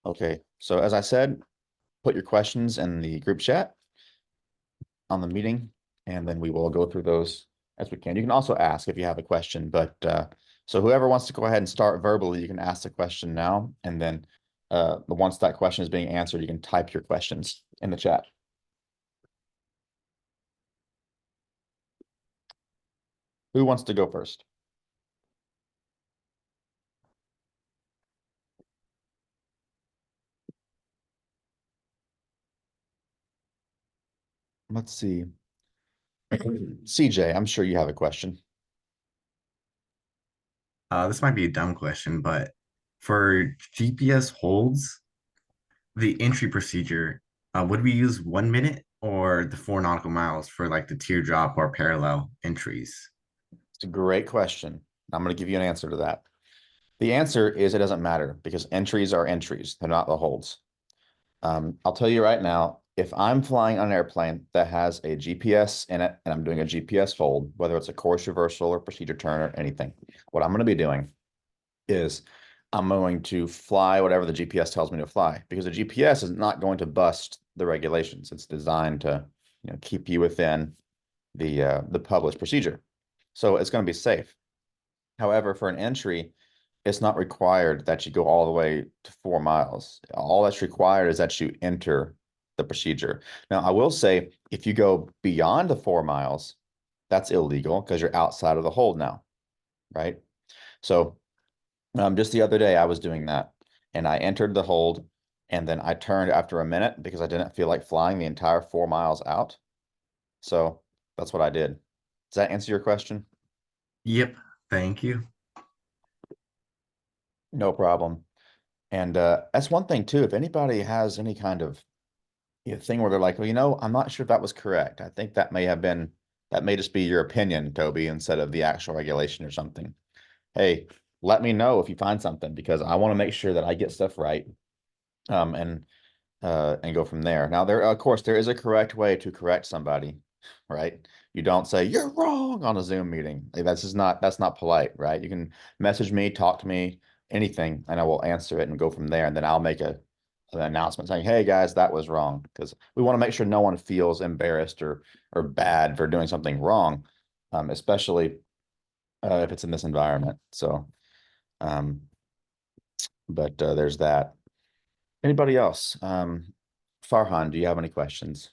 Okay, so as I said, put your questions in the group chat on the meeting, and then we will go through those as we can. You can also ask if you have a question, but so whoever wants to go ahead and start verbally, you can ask the question now, and then once that question is being answered, you can type your questions in the chat. Who wants to go first? Let's see. CJ, I'm sure you have a question. This might be a dumb question, but for GPS holds, the entry procedure, would we use 1 minute or the 4 nautical miles for like the teardrop or parallel entries? It's a great question. I'm going to give you an answer to that. The answer is it doesn't matter because entries are entries. They're not the holds. I'll tell you right now, if I'm flying on an airplane that has a GPS in it and I'm doing a GPS hold, whether it's a course reversal or procedure turn or anything, what I'm going to be doing is I'm going to fly whatever the GPS tells me to fly because the GPS is not going to bust the regulations. It's designed to, keep you within the published procedure. So it's going to be safe. However, for an entry, it's not required that you go all the way to 4 miles. All that's required is that you enter the procedure. Now, I will say if you go beyond the 4 miles, that's illegal because you're outside of the hold now, right? So just the other day, I was doing that and I entered the hold and then I turned after a minute because I didn't feel like flying the entire 4 miles out. So that's what I did. Does that answer your question? Yep, thank you. No problem. And that's one thing too. If anybody has any kind of thing where they're like, well, I'm not sure if that was correct. I think that may just be your opinion, Toby, instead of the actual regulation or something. Hey, let me know if you find something because I want to make sure that I get stuff right. And go from there. Now, of course, there is a correct way to correct somebody, right? You don't say you're wrong on a Zoom meeting. Like, that's not polite, right? You can message me, talk to me, anything, and I will answer it and go from there. And then I'll make an announcement saying, "Hey guys, that was wrong," because we want to make sure no one feels embarrassed or bad for doing something wrong, especially if it's in this environment. So, um, but there's that. Anybody else? Farhan, do you have any questions?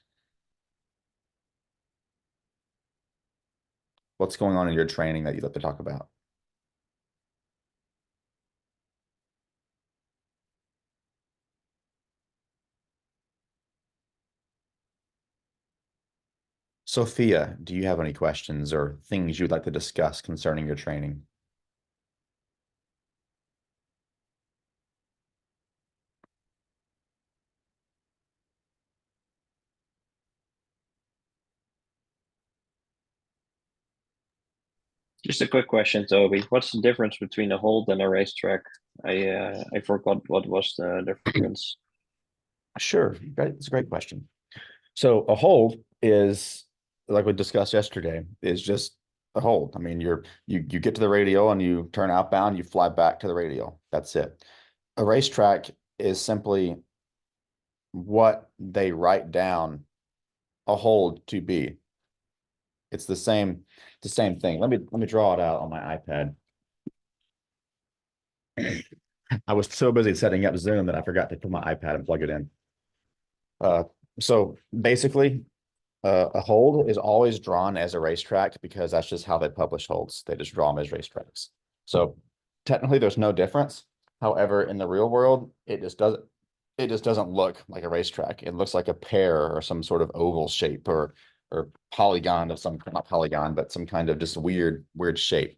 What's going on in your training that you'd like to talk about? Sophia, do you have any questions or things you'd like to discuss concerning your training? Just a quick question, Toby. What's the difference between a hold and a racetrack? I forgot what was the difference. Sure, it's a great question. So a hold is, like we discussed yesterday, is just a hold. I mean, you get to the radio and you turn outbound, you fly back to the radio. That's it. A racetrack is simply what they write down a hold to be. It's the same thing. Let me draw it out on my iPad. I was so busy setting up Zoom that I forgot to put my iPad and plug it in. Uh, so basically, a hold is always drawn as a racetrack because that's just how they publish holds. They just draw them as racetracks. So technically, there's no difference. However, in the real world, it just doesn't look like a racetrack. It looks like a pear or some sort of oval shape or polygon of some, not polygon, but some kind of just weird shape.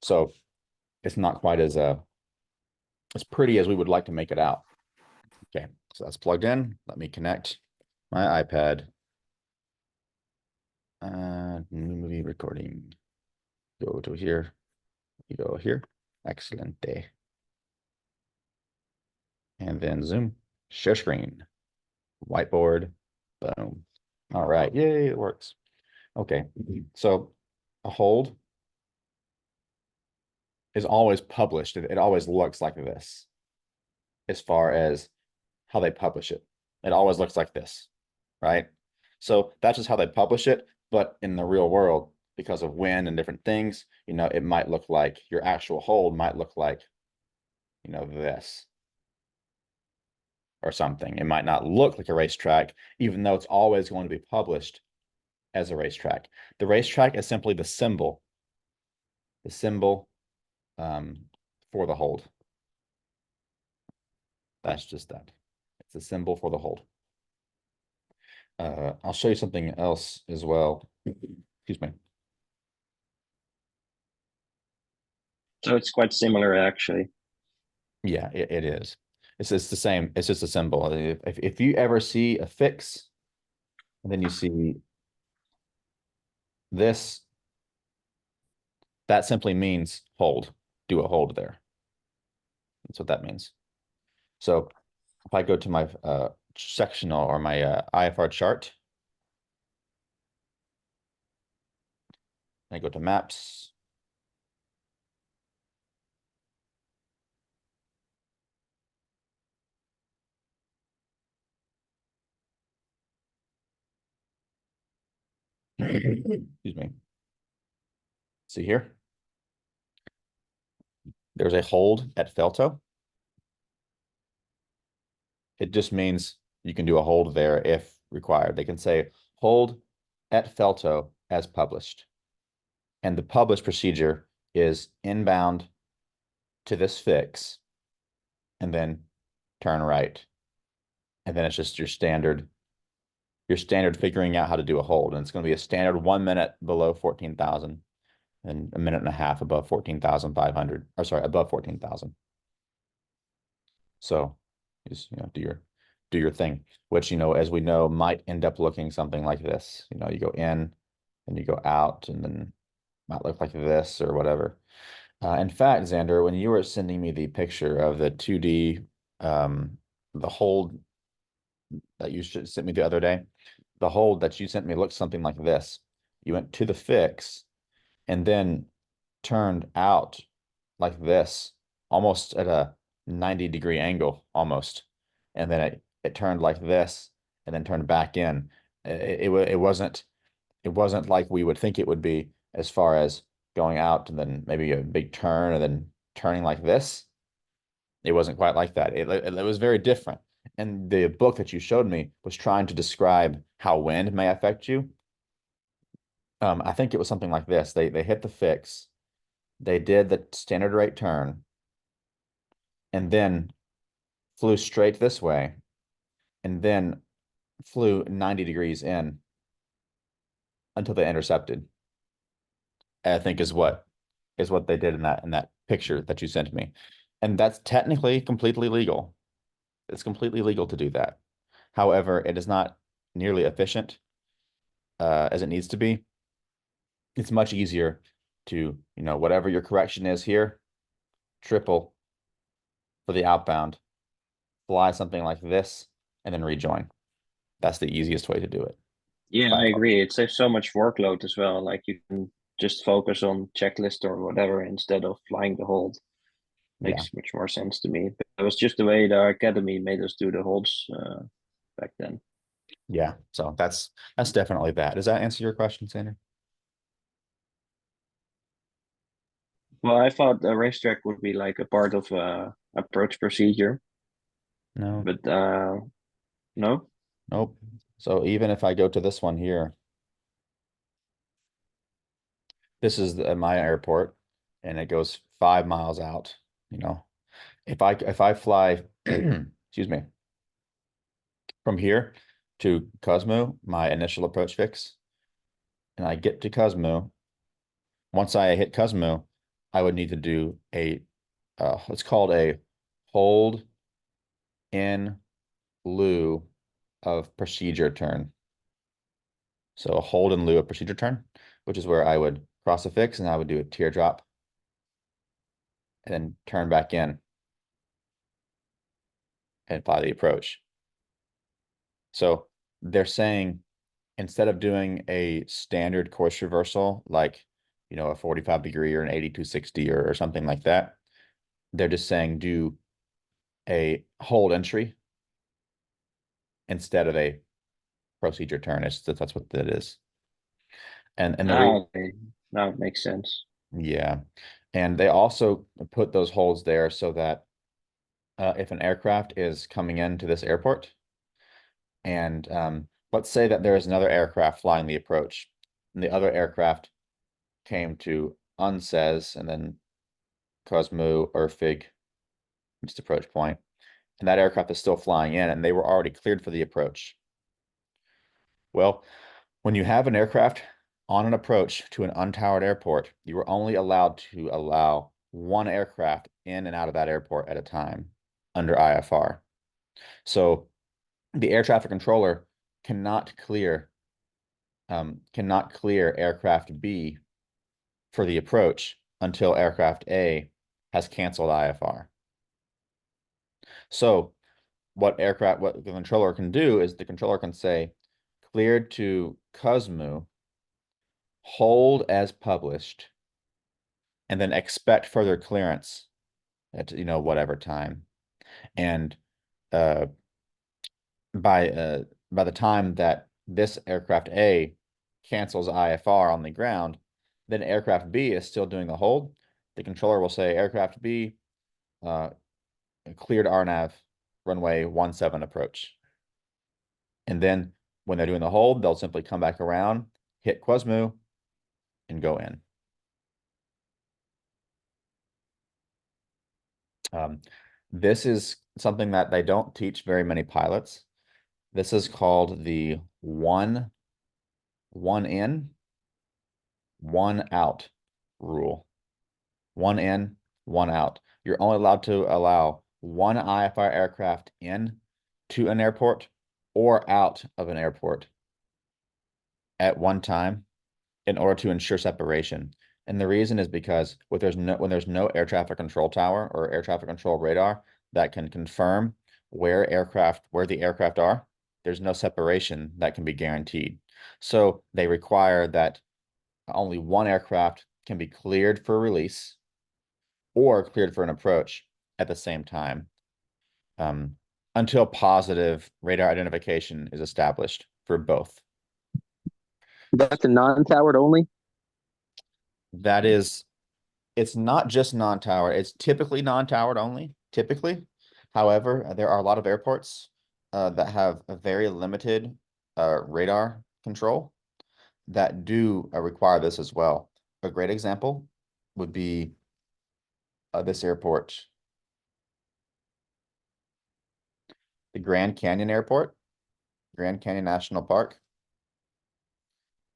So it's not quite as pretty as we would like to make it out. Okay, so that's plugged in. Let me connect my iPad. New movie recording. Go to here. You go here. Excellent day. And then Zoom. Share screen. Whiteboard. Boom. All right. Yay, it works. Okay. So a hold is always published. It always looks like this. as far as how they publish it. It always looks like this, right? So that's just how they publish it. But in the real world, because of wind and different things, it might look like your actual hold might look like, this or something. It might not look like a racetrack, even though it's always going to be published as a racetrack. The racetrack is simply the symbol for the hold. That's just that. It's a symbol for the hold. I'll show you something else as well. Excuse me. So it's quite similar actually. Yeah, it is. It's the same. It's just a symbol. If you ever see a fix, and then you see this, that simply means hold. Do a hold there. That's what that means. So if I go to my sectional or my IFR chart, I go to maps. Excuse me. See here? There's a hold at Felto. It just means you can do a hold there if required. They can say hold at Felto as published. And the published procedure is inbound to this fix and then turn right. And then it's just your standard figuring out how to do a hold. And it's going to be a standard 1 minute below 14,000 and a minute and a half above 14,500, or sorry, above 14,000. So just, do your thing, which, as we know, might end up looking something like this. You go in and you go out and then might look like this or whatever. In fact, Xander, when you were sending me the picture of the 2D, the hold that you sent me the other day, the hold that you sent me looked something like this. You went to the fix and then turned out like this, almost at a 90-degree angle, almost. And then it turned like this and then turned back in. It wasn't like we would think it would be, as far as going out and then maybe a big turn and then turning like this. It wasn't quite like that. It was very different. And the book that you showed me was trying to describe how wind may affect you. I think it was something like this. They hit the fix, they did the standard rate turn, and then flew straight this way, and then flew 90 degrees in until they intercepted. I think is what they did in that picture that you sent me. And that's technically completely legal. It's completely legal to do that. However, it is not nearly efficient as it needs to be. It's much easier to, whatever your correction is here, triple for the outbound, fly something like this, and then rejoin. That's the easiest way to do it. Yeah, By I far. agree. It saves so much workload as well. Like you can just focus on checklist or whatever instead of flying the hold. Yeah. Makes much more sense to me. But it was just the way the academy made us do the holds back then. Yeah. So that's definitely that. Does that answer your question, Sander? Well, I thought a racetrack would be like a part of approach procedure, No. but no. Nope. So even if I go to this one here, this is my airport, and it goes 5 miles out. If I fly, excuse me, from here to Cosmo, my initial approach fix, and I get to Cosmo, once I hit Cosmo, I would need to do it's called a hold in lieu of procedure turn. So a hold in lieu of procedure turn, which is where I would cross a fix and I would do a teardrop and then turn back in and apply the approach. So they're saying, instead of doing a standard course reversal, like, a 45 degree or an 8260 or something like that, they're just saying do a hold entry instead of a procedure turn. That's what that is. And Okay. Now it makes sense. yeah, and they also put those holds there so that if an aircraft is coming into this airport, and let's say that there is another aircraft flying the approach, and the other aircraft came to UNSAS and then Cosmo or FIG, just approach point, and that aircraft is still flying in, and they were already cleared for the approach. Well, when you have an aircraft on an approach to an untowered airport, you are only allowed to allow one aircraft in and out of that airport at a time under IFR. So the air traffic controller cannot clear aircraft B for the approach until aircraft A has canceled IFR. So what the controller can do is the controller can say cleared to Cosmo, hold as published, and then expect further clearance at whatever time. And uh, by the time that this aircraft A cancels IFR on the ground, then aircraft B is still doing the hold. The controller will say aircraft B cleared RNAV runway 17 approach. And then when they're doing the hold, they'll simply come back around, hit Quasmu, and go in. This is something that they don't teach very many pilots. This is called the one in, one out rule. One in, one out. You're only allowed to allow one IFR aircraft in to an airport or out of an airport at one time in order to ensure separation. And the reason is because when there's no air traffic control tower or air traffic control radar that can confirm where the aircraft are, there's no separation that can be guaranteed. So they require that only one aircraft can be cleared for release or cleared for an approach at the same time, until positive radar identification is established for both. That's a non-towered only. That is, it's not just non-tower. It's typically non-towered only, typically. However, there are a lot of airports that have a very limited radar control that do require this as well. A great example would be this airport, the Grand Canyon Airport, Grand Canyon National Park.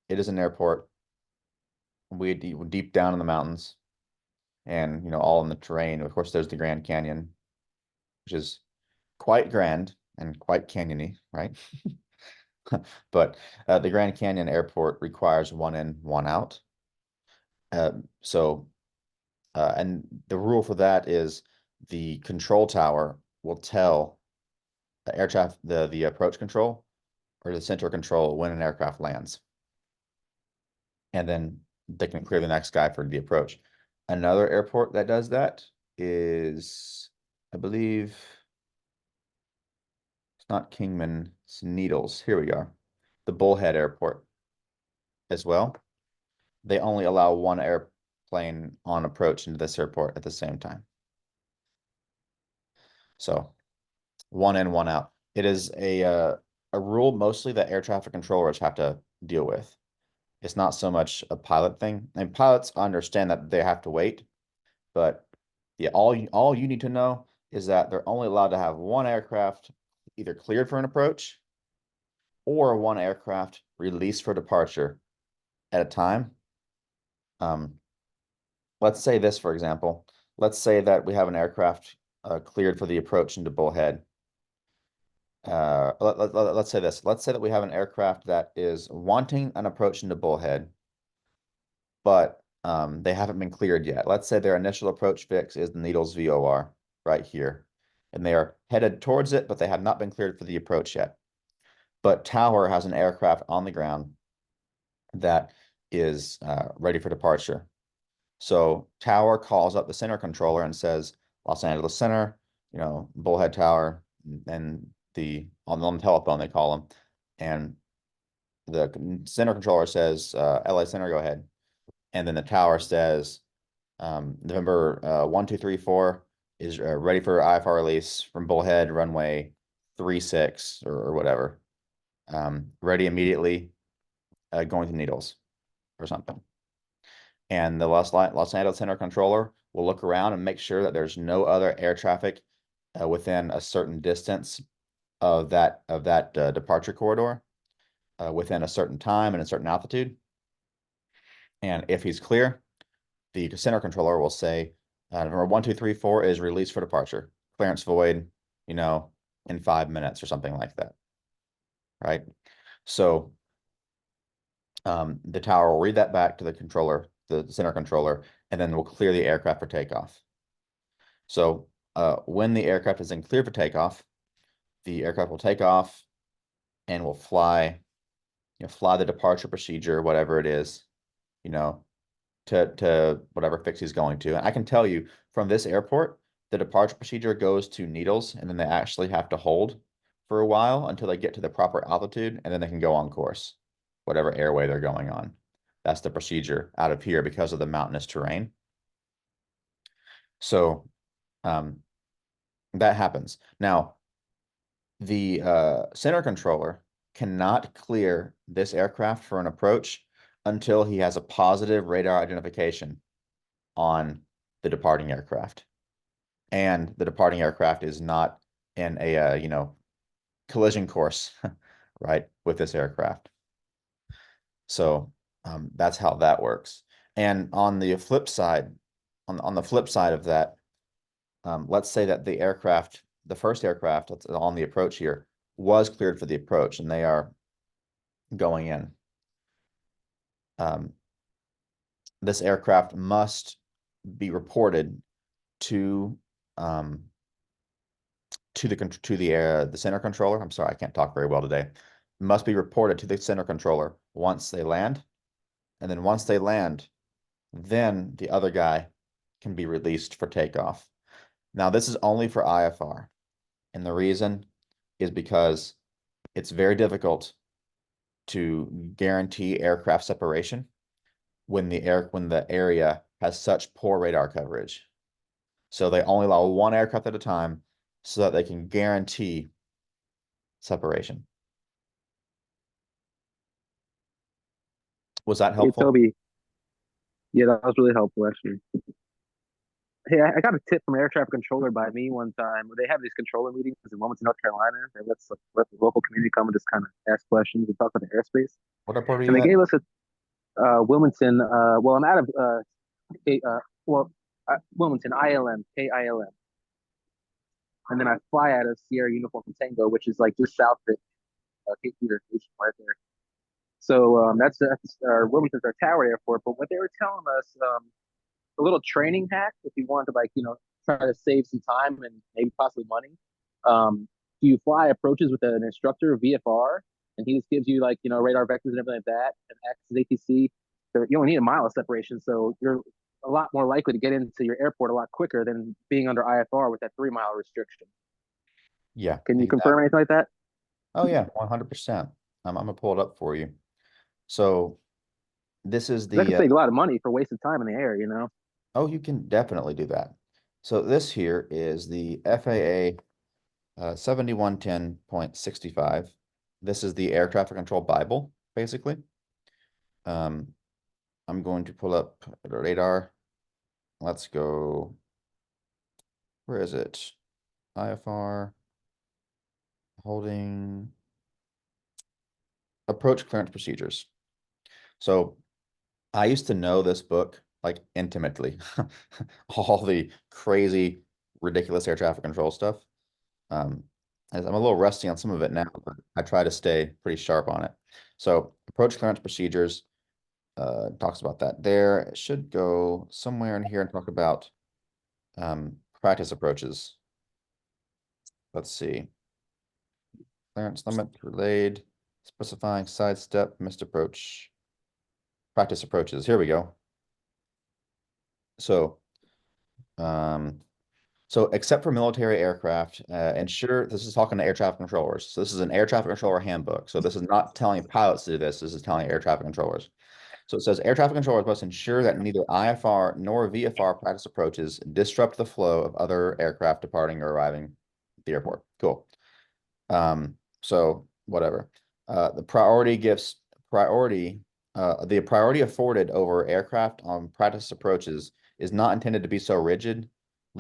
It is an airport way deep down in the mountains, and all in the terrain. Of course, there's the Grand Canyon, which is quite grand and quite canyony, right? But the Grand Canyon Airport requires one in, one out. And the rule for that is the control tower will tell the air traffic, the approach control or the center control when an aircraft lands. And then they can clear the next guy for the approach. Another airport that does that is, I believe, it's not Kingman, it's Needles. Here we are. The Bullhead Airport as well. They only allow one airplane on approach into this airport at the same time. So one in, one out. It is a rule mostly that air traffic controllers have to deal with. It's not so much a pilot thing. And pilots understand that they have to wait, but yeah, all you need to know is that they're only allowed to have one aircraft either cleared for an approach or one aircraft released for departure at a time. Let's say this, for example. Let's say that we have an aircraft cleared for the approach into Bullhead. Let's say this. Let's say that we have an aircraft that is wanting an approach into Bullhead, but they haven't been cleared yet. Let's say their initial approach fix is the Needles VOR right here, and they are headed towards it, but they have not been cleared for the approach yet. But Tower has an aircraft on the ground that is ready for departure. So Tower calls up the center controller and says, Los Angeles Center, Bullhead Tower, and on the telephone they call them, and the center controller says, LA Center, go ahead. And then the tower says, November 1, 2, 3, 4 is ready for IFR release from Bullhead runway 36 or whatever. Ready immediately, going to Needles or something. And the Los Angeles Center controller will look around and make sure that there's no other air traffic within a certain distance of that departure corridor, within a certain time and a certain altitude. And if he's clear, the center controller will say, number 1, 2, 3, 4 is released for departure. Clearance void, in 5 minutes or something like that. Right? So the tower will read that back to the controller, the center controller, and then we'll clear the aircraft for takeoff. So when the aircraft is in clear for takeoff, the aircraft will take off and will fly the departure procedure, whatever it is, to whatever fix he's going to. And I can tell you from this airport, the departure procedure goes to Needles, and then they actually have to hold for a while until they get to the proper altitude, and then they can go on course, whatever airway they're going on. That's the procedure out of here because of the mountainous terrain. So that happens. Now, the center controller cannot clear this aircraft for an approach until he has a positive radar identification on the departing aircraft. And the departing aircraft is not in a, collision course, right, with this aircraft. So that's how that works. And on the flip side, on the flip side of that, let's say that the first aircraft that's on the approach here was cleared for the approach, and they are going in. This aircraft must be reported to the center controller. I'm sorry, I can't talk very well today. Must be reported to the center controller once they land, and then once they land, then the other guy can be released for takeoff. Now, this is only for IFR, and the reason is because it's very difficult to guarantee aircraft separation when the area has such poor radar coverage. So they only allow one aircraft at a time so that they can guarantee separation. Was that Hey, helpful? Toby. Yeah, that was really helpful, actually. Hey, I got a tip from an air traffic controller by me one time. Where they have these controller meetings in Wilmington, North Carolina. They let the local community come and just kind of ask questions and talk about the airspace. What airport are And you they at? gave us a Wilmington. Well, I'm out of K, Wilmington, ILM, KILM, and then I fly out of Sierra Uniform Tango, which is like just south of Cape Feeder Station right there. So that's our Wilmington's our tower airport. But what they were telling us, a little training hack if you want to try to save some time and maybe possibly money. You fly approaches with an instructor VFR, and he just gives you radar vectors and everything like that, and acts as ATC. So you only need a mile of separation, so you're a lot more likely to get into your airport a lot quicker than being under IFR with that 3 mile restriction. Yeah. Can you exactly. confirm anything like that? Oh yeah, 100%. I'm gonna pull it up for you. So this is That could the save a lot of money for wasted time in the air. oh, you can definitely do that. So this here is the FAA 7110.65. This is the air traffic control Bible, basically. I'm going to pull up radar. Let's go. Where is it? IFR holding approach clearance procedures. So I used to know this book like intimately, all the crazy, ridiculous air traffic control stuff. As I'm a little rusty on some of it now, but I try to stay pretty sharp on it. So approach clearance procedures talks about that there. It should go somewhere in here and talk about practice approaches. Let's see. Clearance limit relayed, specifying sidestep, missed approach, practice approaches. Here we go. So So except for military aircraft, ensure, this is talking to air traffic controllers. So this is an air traffic controller handbook. So this is not telling pilots to do this. This is telling air traffic controllers. So it says air traffic controllers must ensure that neither IFR nor VFR practice approaches disrupt the flow of other aircraft departing or arriving at the airport. Cool. So whatever. The priority afforded over aircraft on practice approaches is not intended to be so rigidly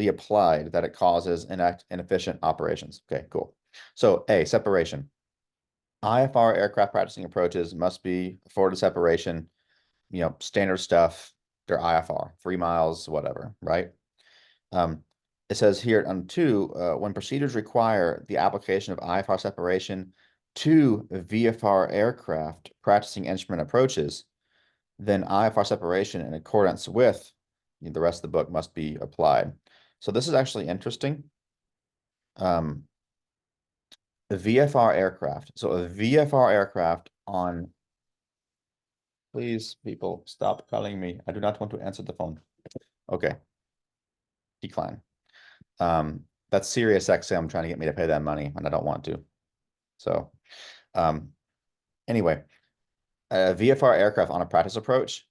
applied that it causes inefficient operations. Okay, cool. So A, separation. IFR aircraft practicing approaches must be afforded separation, standard stuff. They're IFR, 3 miles, whatever, right? It says here on 2, when procedures require the application of IFR separation to VFR aircraft practicing instrument approaches, then IFR separation in accordance with the rest of the book must be applied. So this is actually interesting. The VFR aircraft. So a VFR aircraft on, please, people, stop calling me. I do not want to answer the phone. Okay. Decline. That's Sirius XM trying to get me to pay that money, and I don't want to. So, anyway, VFR aircraft on a practice approach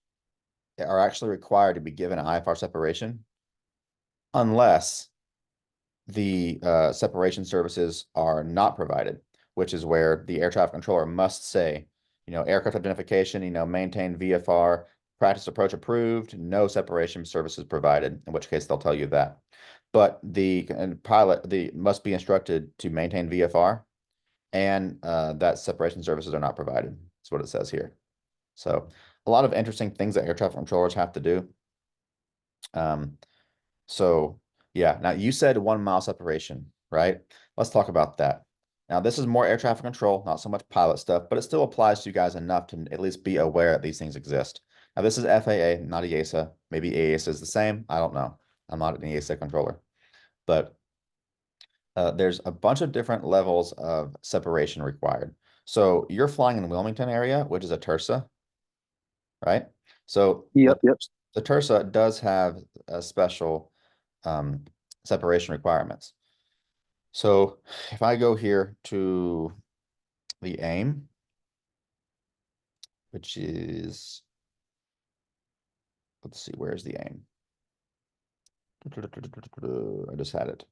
are actually required to be given an IFR separation unless the separation services are not provided, which is where the air traffic controller must say, aircraft identification, maintain VFR, practice approach approved, no separation services provided, in which case they'll tell you that. But the pilot must be instructed to maintain VFR and that separation services are not provided. That's what it says here. So a lot of interesting things that air traffic controllers have to do. So yeah, now you said 1 mile separation, right? Let's talk about that. Now this is more air traffic control, not so much pilot stuff, but it still applies to you guys enough to at least be aware that these things exist. Now this is FAA, not EASA. Maybe EASA is the same. I don't know. I'm not an EASA controller, but there's a bunch of different levels of separation required. So you're flying in the Wilmington area, which is a TERSA, right? So Yep. the TERSA does have a special separation requirements. So if I go here to the AIM, which is, let's see, where's the AIM? I just had it.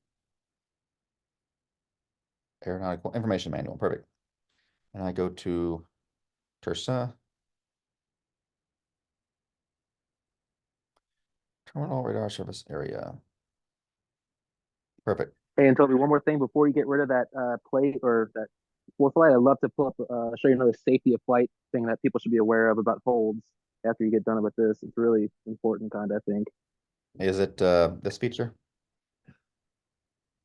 Aeronautical Information Manual, perfect. And I go to TERSA. Terminal radar service area. Perfect. Hey, and Toby, one more thing before you get rid of that plate or that for flight, I'd love to pull up, show you another safety of flight thing that people should be aware of about holds after you get done with this. It's really important, kind of, I think. Is it this feature?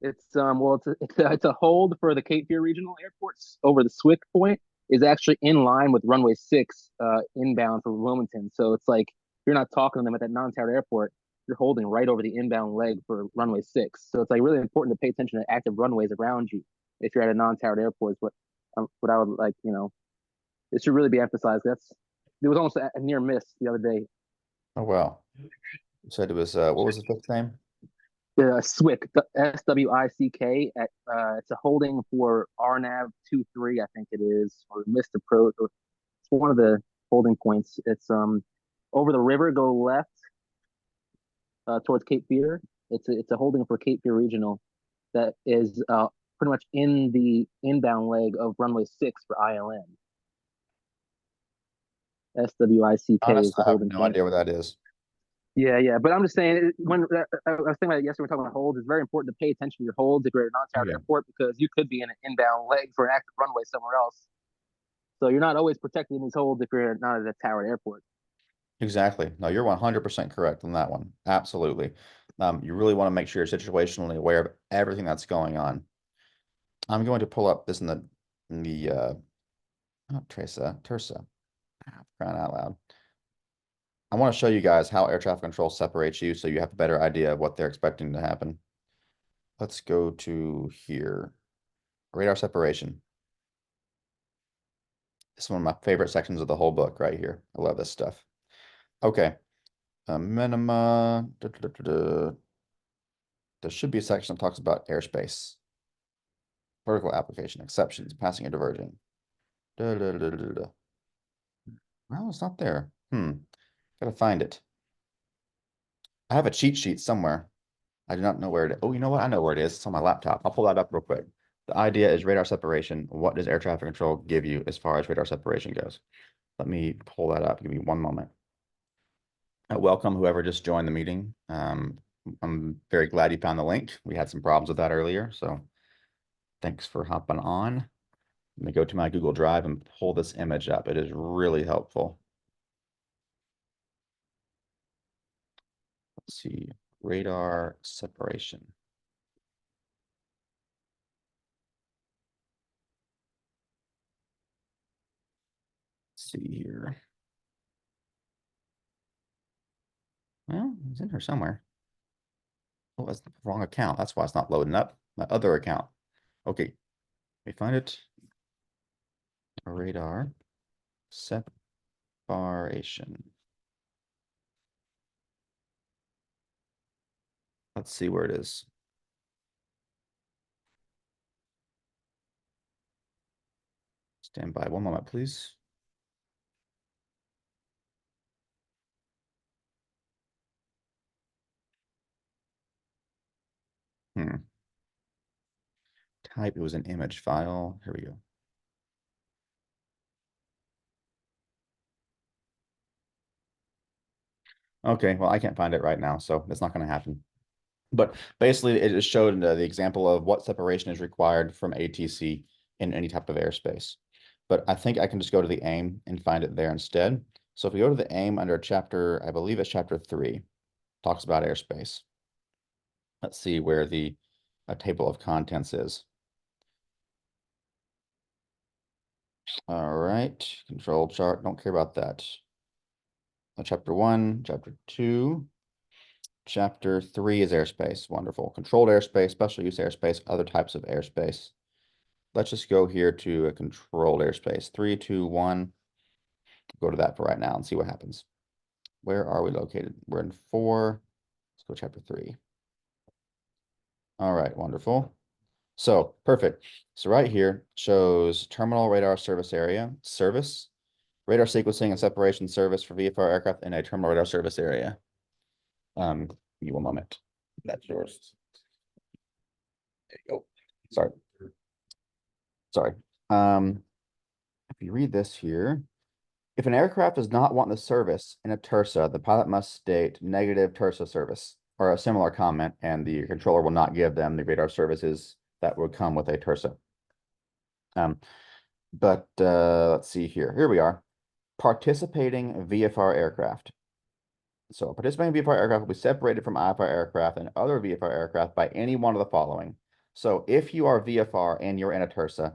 It's well, it's a hold for the Cape Fear Regional Airports over the Swick point is actually in line with runway 6 inbound for Wilmington. So it's like you're not talking to them at that non-towered airport. You're holding right over the inbound leg for runway 6. So it's like really important to pay attention to active runways around you if you're at a non-towered airport. Is what I would like, it should really be emphasized. There was almost a near miss the other day. Oh, well. You said it was, what was the fifth name? Swick, SWICK. It's a holding for RNAV 23, I think it is, or missed approach. It's one of the holding points. It's over the river, go left towards Cape Fear. It's a holding for Cape Fear Regional that is pretty much in the inbound leg of runway 6 for ILM. SWICK Honestly, is the I have holding no point. idea what that is. Yeah. But I'm just saying, when I was thinking about it yesterday, we're talking about holds. It's very important to pay attention to your holds if you're at a non-towered airport because you could be in an inbound leg for an active runway somewhere else. So you're not always protecting these holds if you're not at a towered airport. Exactly. No, you're 100% correct on that one. Absolutely. You really want to make sure you're situationally aware of everything that's going on. I'm going to pull up this in the TERSA. Crying out loud. I want to show you guys how air traffic control separates you so you have a better idea of what they're expecting to happen. Let's go to here. Radar separation. This is one of my favorite sections of the whole book right here. I love this stuff. Okay. Minima. there should be a section that talks about airspace. Vertical application, exceptions, passing and diverging. Well, it's not there. Gotta find it. I have a cheat sheet somewhere. I do not know where it is. Oh, you know what? I know where it is. It's on my laptop. I'll pull that up real quick. The idea is radar separation. What does air traffic control give you as far as radar separation goes? Let me pull that up. Give me one moment. Welcome, whoever just joined the meeting. I'm very glad you found the link. We had some problems with that earlier, so thanks for hopping on. Let me go to my Google Drive and pull this image up. It is really helpful. Let's see, radar separation. Let's see here. Well, it's in here somewhere. Oh, that's the wrong account. That's why it's not loading up. My other account. Okay, let me find it. Radar separation. Let's see where it is. Stand by one moment, please. Type, it was an image file. Here we go. Okay, well, I can't find it right now, so it's not going to happen. But basically, it just showed the example of what separation is required from ATC in any type of airspace. But I think I can just go to the AIM and find it there instead. So if we go to the AIM under chapter, I believe it's chapter 3, talks about airspace. Let's see where the table of contents is. All right, control chart, don't care about that. Chapter 1, chapter 2. Chapter 3 is airspace. Wonderful. Controlled airspace, special use airspace, other types of airspace. Let's just go here to a controlled airspace. 3, 2, 1. Go to that for right now and see what happens. Where are we located? We're in 4. Let's go chapter 3. All right, wonderful. So perfect. So right here shows terminal radar service area, service, radar sequencing and separation service for VFR aircraft in a terminal radar service area. Give me one moment. That's yours. There you go. Sorry. If you read this here, if an aircraft does not want the service in a TERSA, the pilot must state negative TERSA service or a similar comment, and the controller will not give them the radar services that would come with a TERSA. Let's see here. Here we are. Participating VFR aircraft. So participating VFR aircraft will be separated from IFR aircraft and other VFR aircraft by any one of the following. So if you are VFR and you're in a TERSA,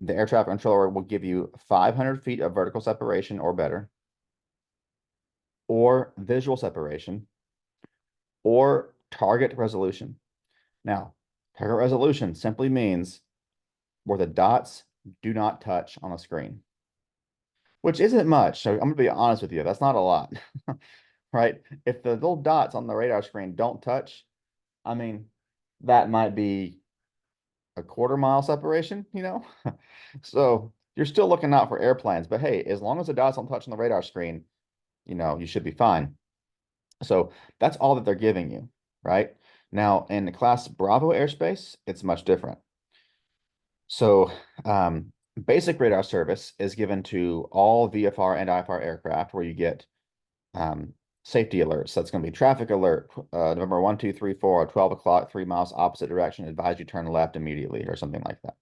the air traffic controller will give you 500 feet of vertical separation or better, or visual separation, or target resolution. Now, target resolution simply means where the dots do not touch on the screen, which isn't much. So I'm going to be honest with you, that's not a lot, right? If the little dots on the radar screen don't touch, I mean, that might be a quarter-mile separation, you know? So you're still looking out for airplanes, but hey, as long as the dots don't touch on the radar screen, you know, you should be fine. So that's all that they're giving you, right? Now, in the class Bravo airspace, it's much different. So basic radar service is given to all VFR and IFR aircraft where you get safety alerts. That's going to be traffic alert, November 1, 2, 3, 4, 12 o'clock, 3 miles opposite direction, advise you turn left immediately or something like that.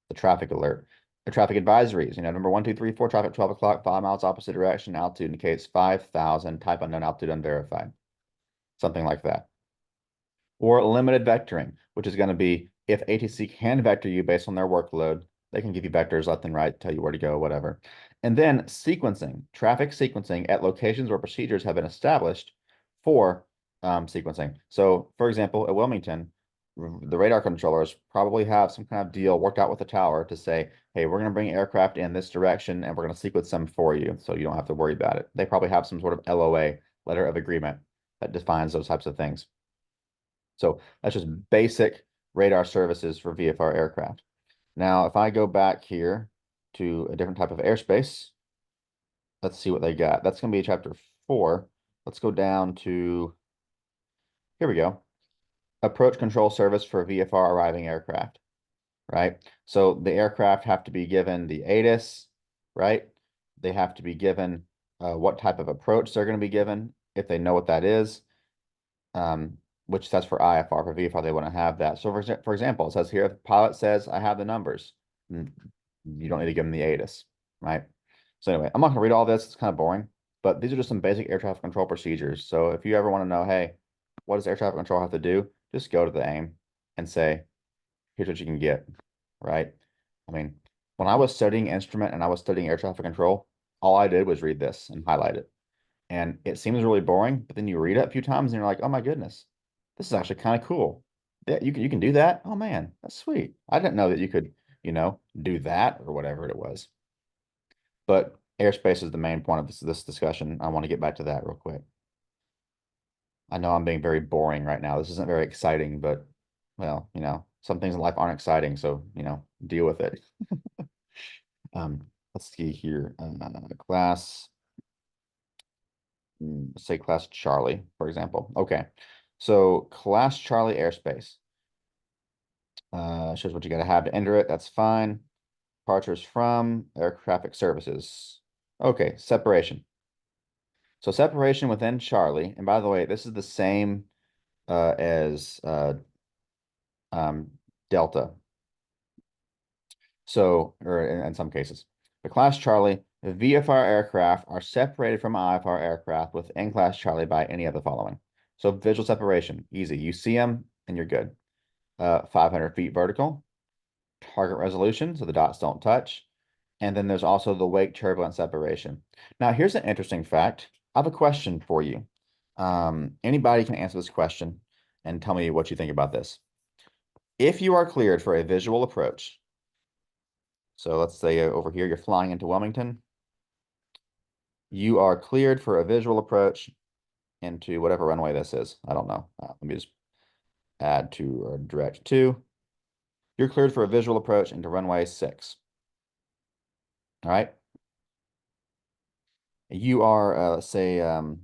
The traffic alert. The traffic advisories, you know, number 1, 2, 3, 4, traffic 12 o'clock, 5 miles opposite direction, altitude indicates 5,000, type unknown, altitude unverified. Something like that. Or limited vectoring, which is going to be if ATC can vector you based on their workload, they can give you vectors left and right, tell you where to go, whatever. And then sequencing, traffic sequencing at locations where procedures have been established for sequencing. So, for example, at Wilmington, the radar controllers probably have some kind of deal worked out with the tower to say, hey, we're going to bring aircraft in this direction and we're going to sequence them for you so you don't have to worry about it. They probably have some sort of LOA, letter of agreement, that defines those types of things. So that's just basic radar services for VFR aircraft. Now, if I go back here to a different type of airspace, let's see what they got. That's going to be chapter 4. Let's go down to, here we go. Approach control service for VFR arriving aircraft, right? So the aircraft have to be given the ATIS, right? They have to be given what type of approach they're going to be given, if they know what that is, which that's for IFR. For VFR, they want to have that. So for example, it says here, if the pilot says, I have the numbers, you don't need to give them the ATIS, right? So anyway, I'm not going to read all this. It's kind of boring, but these are just some basic air traffic control procedures. So if you ever want to know, hey, what does air traffic control have to do? Just go to the AIM and say, here's what you can get, right? I mean, when I was studying instrument and I was studying air traffic control, all I did was read this and highlight it. And it seems really boring, but then you read it a few times and you're like, oh my goodness, this is actually kind of cool. That you can do that. Oh man, that's sweet. I didn't know that you could, do that or whatever it was. But airspace is the main point of this discussion. I want to get back to that real quick. I know I'm being very boring right now. This isn't very exciting, but well, some things in life aren't exciting, so deal with it. Let's see here. Class, say class Charlie, for example. Okay, so class Charlie airspace. Shows what you got to have to enter it. That's fine. Departures from air traffic services. Okay, separation. So separation within Charlie, and by the way, this is the same as Delta. So, or in some cases, the class Charlie, the VFR aircraft are separated from IFR aircraft within class Charlie by any of the following. So visual separation, easy. You see them and you're good. 500 feet vertical, target resolution, so the dots don't touch. And then there's also the wake turbulence separation. Now, here's an interesting fact. I have a question for you. Anybody can answer this question and tell me what you think about this. If you are cleared for a visual approach, so let's say over here, you're flying into Wilmington. You are cleared for a visual approach into whatever runway this is. I don't know. Let me just add to or direct to. You're cleared for a visual approach into runway 6. All right. You are, let's say, or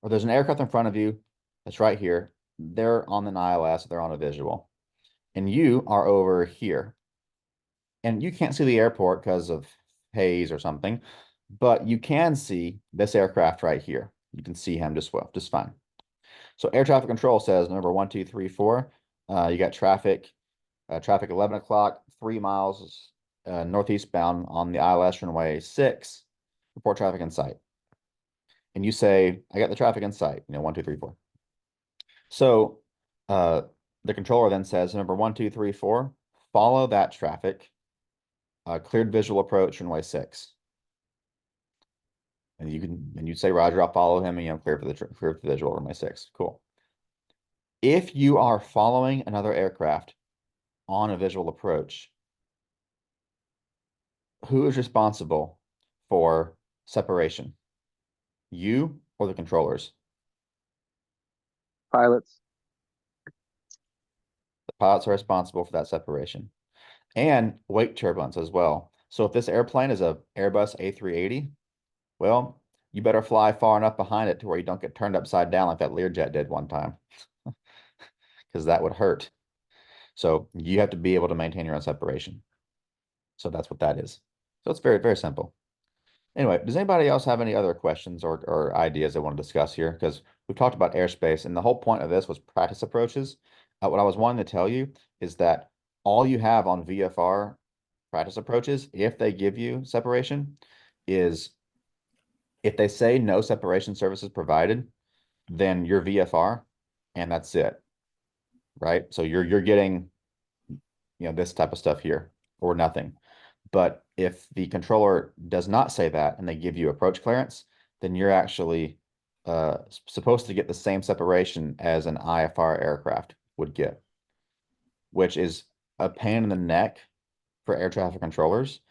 there's an aircraft in front of you that's right here. They're on an ILS, they're on a visual. And you are over here. And you can't see the airport because of haze or something, but you can see this aircraft right here. You can see him just fine. So air traffic control says number 1, 2, 3, 4. You got traffic 11 o'clock, 3 miles northeast bound on the ILS runway 6. Report traffic in sight. And you say, I got the traffic in sight, 1, 2, 3, 4. So the controller then says number 1, 2, 3, 4, follow that traffic. Cleared visual approach runway 6. And you'd say, Roger, I'll follow him, and clear for the visual runway 6. Cool. If you are following another aircraft on a visual approach, who is responsible for separation? You or the controllers? Pilots. The pilots are responsible for that separation. And wake turbulence as well. So if this airplane is a Airbus A380, well, you better fly far enough behind it to where you don't get turned upside down like that Learjet did one time, because that would hurt. So you have to be able to maintain your own separation. So that's what that is. So it's very, very simple. Anyway, does anybody else have any other questions or ideas they want to discuss here? Because we've talked about airspace, and the whole point of this was practice approaches. What I was wanting to tell you is that all you have on VFR practice approaches, if they give you separation, is if they say no separation services provided, then you're VFR, and that's it, right? So you're getting, this type of stuff here or nothing. But if the controller does not say that and they give you approach clearance, then you're actually supposed to get the same separation as an IFR aircraft would get, which is a pain in the neck for air traffic controllers,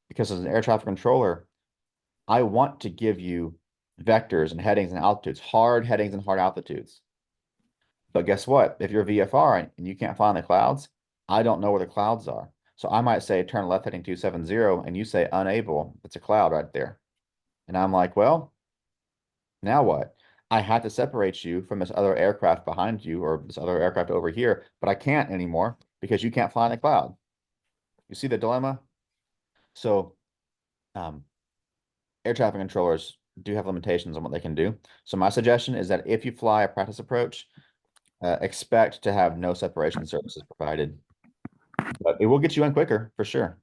because as an air traffic controller, I want to give you vectors and headings and altitudes, hard headings and hard altitudes. But guess what? If you're VFR and you can't find the clouds, I don't know where the clouds are. So I might say turn left heading 270 and you say unable. It's a cloud right there. And I'm like, well, now what? I had to separate you from this other aircraft behind you or this other aircraft over here, but I can't anymore because you can't find the cloud. You see the dilemma? So um, air traffic controllers do have limitations on what they can do. So my suggestion is that if you fly a practice approach, expect to have no separation services provided, but it will get you in quicker for sure.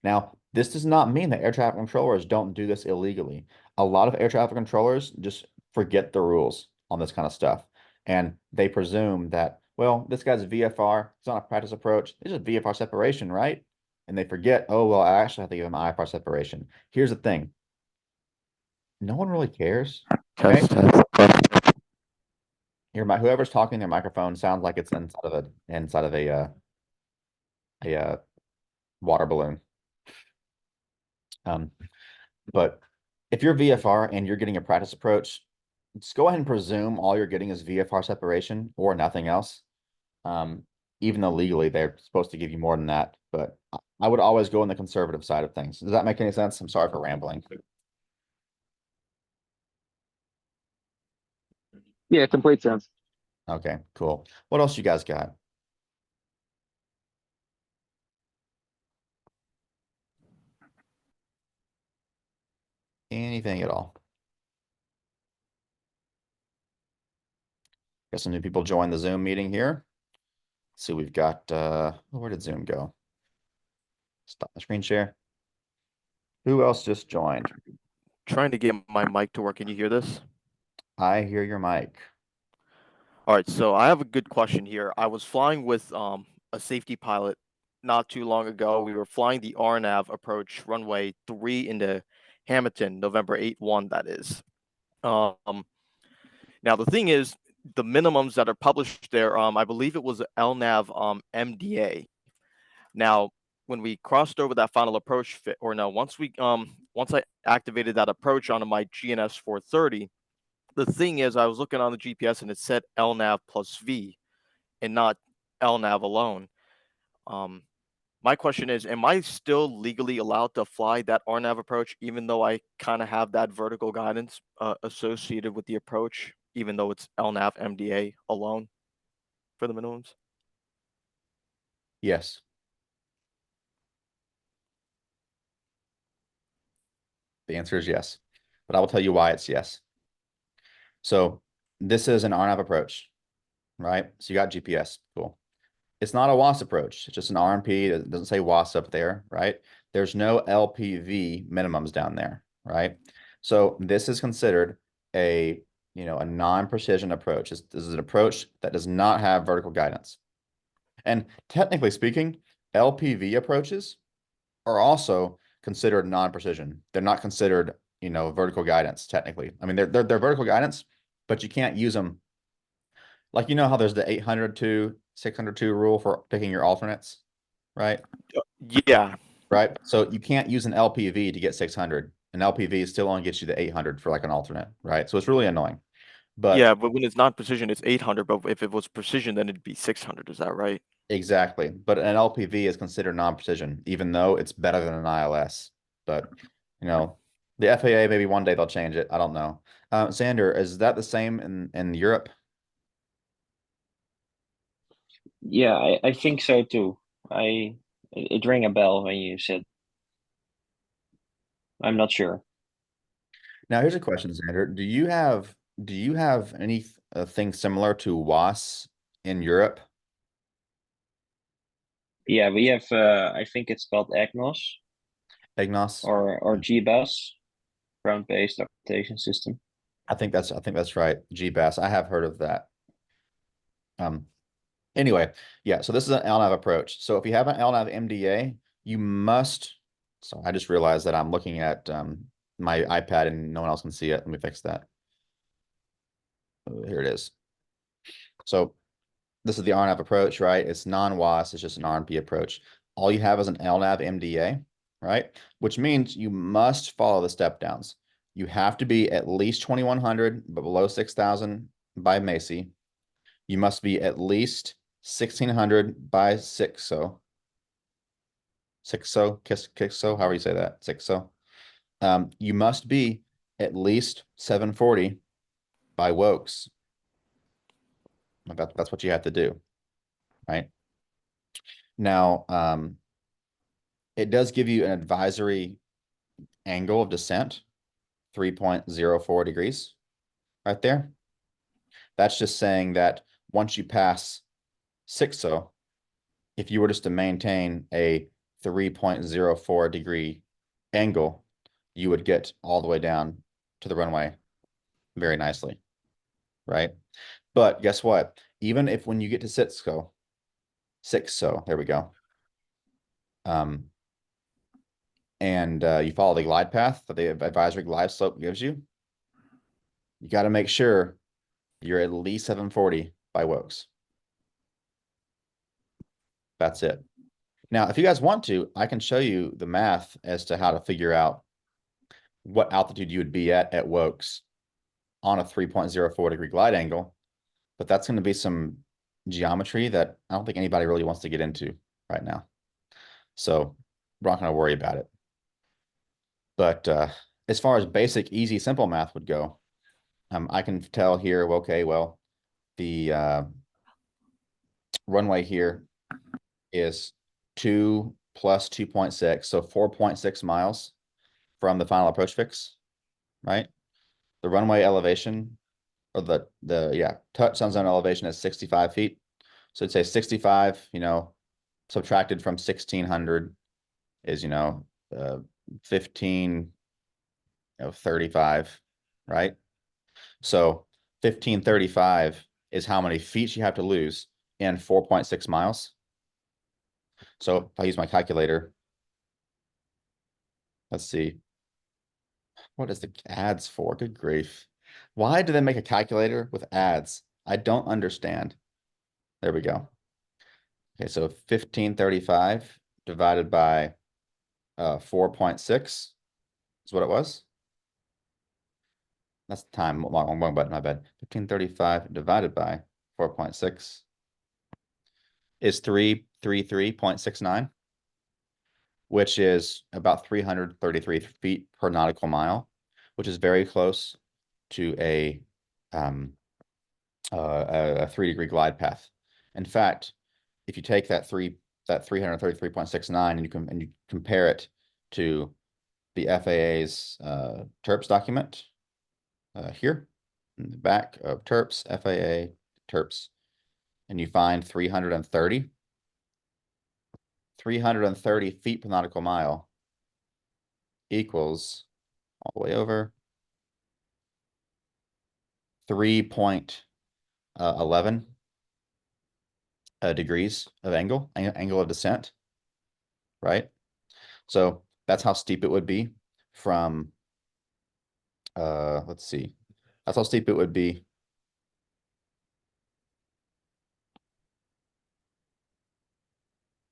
Now, this does not mean that air traffic controllers don't do this illegally. A lot of air traffic controllers just forget the rules on this kind of stuff. And they presume that, well, this guy's a VFR, it's not a practice approach, it's just VFR separation, right? And they forget, oh, well, I actually have to give him IFR separation. Here's the thing. No one really cares. Okay. Test. Whoever's talking their microphone sounds like it's inside of a water balloon. But if you're VFR and you're getting a practice approach, just go ahead and presume all you're getting is VFR separation or nothing else. Even though legally they're supposed to give you more than that, but I would always go on the conservative side of things. Does that make any sense? I'm sorry for rambling. Yeah, complete sense. Okay, cool. What else you guys got? Anything at all? Got some new people join the Zoom meeting here. So we've got, where did Zoom go? Stop the screen share. Who else just joined? Trying to get my mic to work. Can you hear this? I hear your mic. All right, so I have a good question here. I was flying with a safety pilot not too long ago. We were flying the RNAV approach runway 3 into Hamilton, November 8-1, that is. Now the thing is, the minimums that are published there, I believe it was LNAV MDA. Now, when we crossed over that final approach fit, or no, once I activated that approach onto my GNS 430, the thing is, I was looking on the GPS and it said LNAV plus V and not LNAV alone. My question is, am I still legally allowed to fly that RNAV approach, even though I kind of have that vertical guidance associated with the approach, even though it's LNAV MDA alone for the minimums? Yes. The answer is yes, but I will tell you why it's yes. So this is an RNAV approach, right? So you got GPS, cool. It's not a WAS approach. It's just an RMP. It doesn't say WAS up there, right? There's no LPV minimums down there, right? So this is considered a non-precision approach. This is an approach that does not have vertical guidance. And technically speaking, LPV approaches are also considered non-precision. They're not considered, vertical guidance technically. I mean, they're vertical guidance, but you can't use them. Like, how there's the 802, 602 rule for picking your alternates, right? Yeah. Right. So you can't use an LPV to get 600. An LPV still only gets you the 800 for like an alternate, right? So it's really annoying. But Yeah, but when it's not precision, it's 800. But if it was precision, then it'd be 600. Is that right? exactly. But an LPV is considered non-precision, even though it's better than an ILS. But, the FAA, maybe one day they'll change it. I don't know. Sander, is that the same in Europe? Yeah, I think so too. It rang a bell when you said. I'm not sure. Now, here's a question, Sander. Do you have anything similar to WAS in Europe? Yeah, we have. I think it's called EGNOS EGNOS? or GBus, ground-based documentation system. I think that's right. GBAS. I have heard of that. Anyway, yeah, so this is an LNAV approach. So if you have an LNAV MDA, you must, so I just realized that I'm looking at my iPad and no one else can see it. Let me fix that. Here it is. So this is the RNAV approach, right? It's non-WAS, it's just an RMP approach. All you have is an LNAV MDA, right? Which means you must follow the step downs. You have to be at least 2100, but below 6000 by Macy. you must be at least 1600 by 6 so. 6 so, kick so, however you say that, 6 so. You must be at least 740 by Wokes. That's what you have to do, right? Now, it does give you an advisory angle of descent, 3.04 degrees, right there. That's just saying that once you pass 6 so, if you were just to maintain a 3.04 degree angle, you would get all the way down to the runway very nicely, right? But guess what? Even if when you get to 6 so, there we go. And you follow the glide path that the advisory glide slope gives you, you got to make sure you're at least 740 by Wokes. That's it. Now, if you guys want to, I can show you the math as to how to figure out what altitude you would be at Wokes on a 3.04 degree glide angle, but that's going to be some geometry that I don't think anybody really wants to get into right now. So we're not going to worry about it. But as far as basic, easy, simple math would go, I can tell here, okay, well, the runway here is 2 plus 2.6, so 4.6 miles from the final approach fix, right? The runway elevation, or the touchdown zone elevation is 65 feet. So it'd say 65, subtracted from 1600 is, 1535, right? So 1535 is how many feet you have to lose in 4.6 miles. So if I use my calculator, let's see. What is the ads for? Good grief. Why do they make a calculator with ads? I don't understand. There we go. Okay, so 1535 divided by 4.6 is what it was. That's the time. Wrong button, my bad. 1535 divided by 4.6 is 333.69, which is about 333 feet per nautical mile, which is very close to a 3-degree glide path. In fact, if you take that 333.69 and you compare it to the FAA's TERPS document here in the back of TERPS, FAA TERPS, and you find 330 feet per nautical mile equals all the way over 3.11 degrees of angle of descent, right? So that's how steep it would be from, let's see, that's how steep it would be